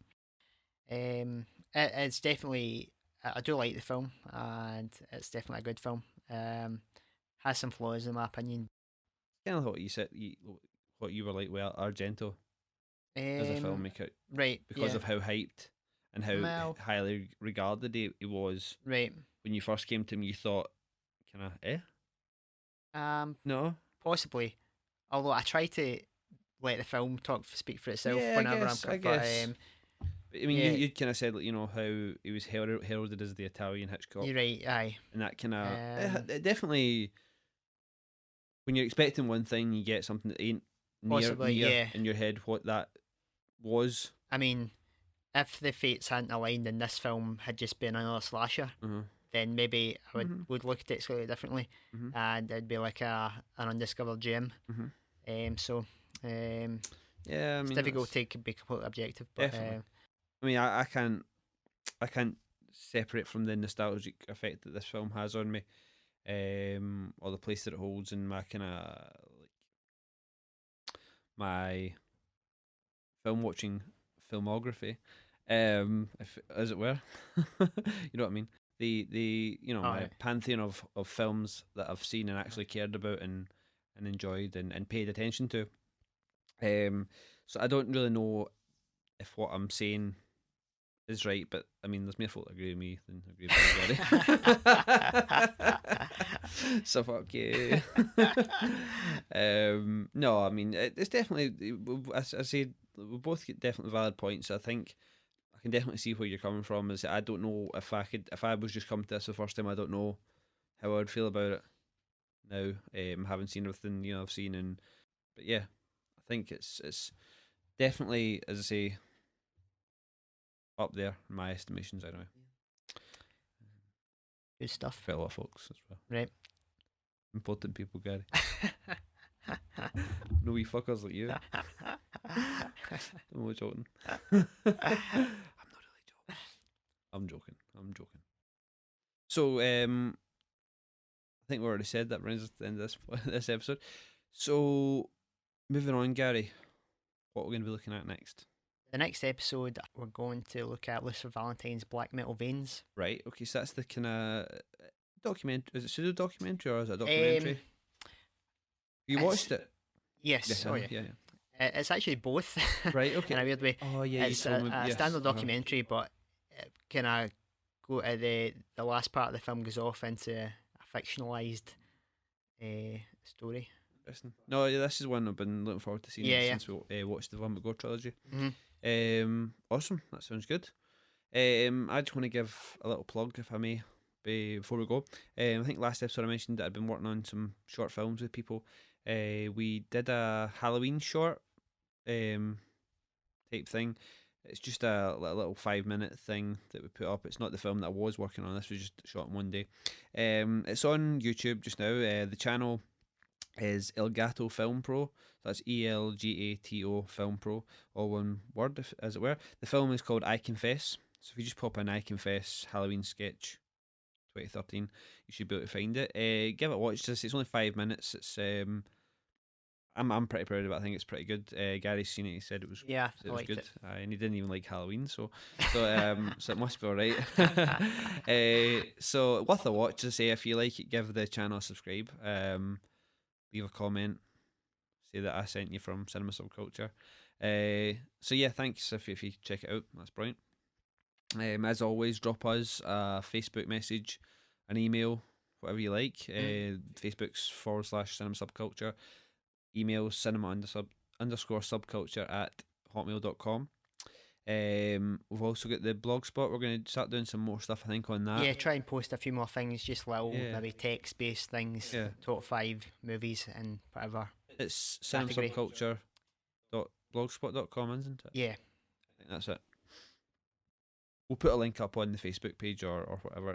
it's definitely. I do like the film, and it's definitely a good film. Has some flaws in my opinion. Kind of what you said, what you were like with Argento as a Um, filmmaker right, because yeah, of how hyped and how well, highly regarded he was. right. When you first came to him, you thought, kind of, eh? Um, No? Possibly. Although I try to let the film speak for itself Yeah, whenever I'm, I but guess. I mean, Yeah, you kind of said, like, you know, how he was heralded as the Italian you're Hitchcock, right. Aye. and that kind of Um, it definitely, when you're expecting one thing, you get something that ain't Possibly. near Yeah. in your head what that was. I mean, if the fates hadn't aligned and this film had just been another slasher, Uh-huh. then maybe I would Mm-hmm. would look at it slightly differently, Mm-hmm. and it'd be like an undiscovered gem. Mm-hmm. So um, Yeah, I it's mean difficult that's to be completely objective, but definitely. I mean, I can't separate from the nostalgic effect that this film has on me, or the place that it holds in my kind of like my film watching filmography, if as it were. You know what I mean? The you know, all my right. pantheon of films that I've seen and actually cared about and enjoyed and paid attention to. So I don't really know if what I'm saying is right, but I mean, there's more folk that agree with me than agree with Gary. So fuck you. No, I mean, it's definitely, as I say, we both get definitely valid points. I think I can definitely see where you're coming from. Is I don't know if I was just coming to this the first time, I don't know how I would feel about it now. Having seen everything I've seen, and but yeah, I think it's definitely, as I say, up there in my estimations anyway. Good stuff. Quite a lot of folks as well. Right. Important people, Gary. No wee fuckers like you. I'm only joking. I'm not really joking. I'm joking. I'm joking. So, I think we already said that brings us to the end of this episode. So, moving on, Gary. What we're going to be looking at next? The next episode, we're going to look at Lucifer Valentine's Black Metal Veins. Right. Okay. So that's the kind of document. Is it pseudo documentary or is it a Um, documentary? You it's watched it? yes, Yes, I oh know. yeah. Yeah, yeah. It's actually both, Right. Okay. in a weird way. Oh yeah, you It's told me. a Yes. standard documentary, but it kind of go to the last part of the film goes off into a fictionalized story. Interesting. No, yeah, this is one I've been looking forward to seeing Yeah, yeah. since we watched the Vomit Gore trilogy. Hmm. Awesome. That sounds good. I just want to give a little plug, if I may, before we go. I think last episode I mentioned that I'd been working on some short films with people. We did a Halloween short type thing. It's just a little 5 minute thing that we put up. It's not the film that I was working on. This was just shot in one day. It's on YouTube just now. The channel is Elgato Film Pro. So that's ELGATO Film Pro, all one word, as it were. The film is called I Confess. So if you just pop in I Confess Halloween Sketch 2013, you should be able to find it. Give it a watch. It's only 5 minutes. I'm pretty proud of it. I think it's pretty good. Gary's seen it. He said Yeah, it I was liked good, it. and he didn't even like Halloween, so it must be all right. So worth a watch. To say if you like it, give the channel a subscribe. Leave a comment. Say that I sent you from Cinema Subculture. So yeah, thanks if you check it out. That's brilliant. As always, drop us a Facebook message, an email, whatever you like. Facebook's /Cinema Subculture. Email cinema underscore subculture at hotmail.com. We've also got the blog spot. We're going to start doing some more stuff, I think, on that. Yeah, try and post a few more things, just little Yeah. maybe text based things, Yeah. top 5 movies and whatever. It's Category. cinemasubculture.blogspot.com, isn't it? Yeah. I think that's it. We'll put a link up on the Facebook page or whatever.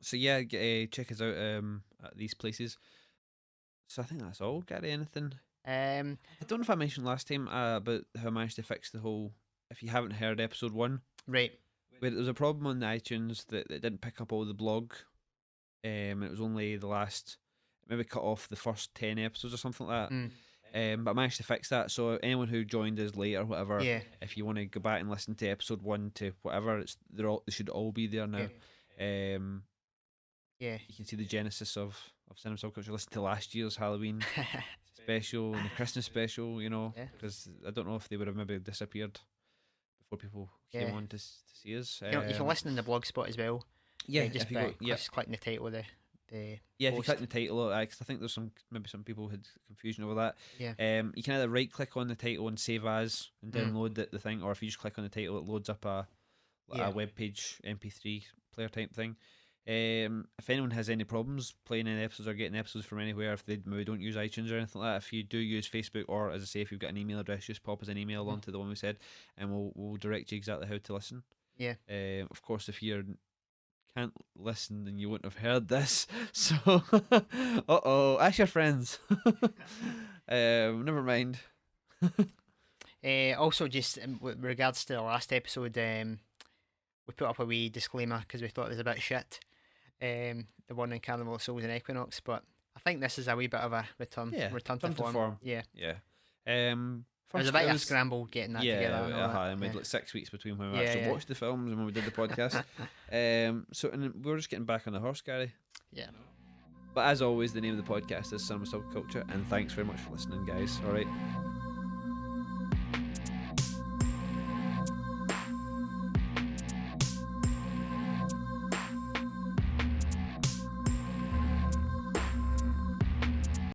So yeah, check us out at these places. So I think that's all. Gary, anything? Um, I don't know if I mentioned last time about how I managed to fix the whole. If you haven't heard episode 1, right. where there was a problem on the iTunes that didn't pick up all the blog. It was only the last, maybe cut off the first 10 episodes or something like that. But I managed to fix that. So anyone who joined us late or whatever, Yeah. if you want to go back and listen to episode 1 to whatever, they should all be there now. Yeah. You can see the genesis of Cinema Subculture. Listen to last year's Halloween special and the Christmas special, because I don't know if they would have maybe disappeared before people came on to see us. You can listen in the blog spot as well. Yeah, just if you go, clicking the title of the Yeah, if you post. click the title, because I think there's maybe some people had confusion over that. Yeah. You can either right click on the title and save as and Mm. download the thing, or if you just click on the title, it loads up a Yeah. web page MP3 player type thing. If anyone has any problems playing any episodes or getting episodes from anywhere, if they maybe don't use iTunes or anything like that, if you do use Facebook, or as I say, if you've got an email address, just pop us an email onto the one we said, and we'll direct you exactly how to listen. Yeah. Of course, if you can't listen, then you wouldn't have heard this. So, ask your friends. Never mind. Also, just with regards to the last episode, we put up a wee disclaimer because we thought it was a bit shit. The one in Carnival of Souls and Equinox, but I think this is a wee bit of a return to form. Yeah. Yeah. It was a bit of a scramble getting that together. And we had like 6 weeks between when we actually watched the films and when we did the podcast. And we were just getting back on the horse, Gary. Yeah. But as always, the name of the podcast is Cinema Subculture, and thanks very much for listening, guys. All right.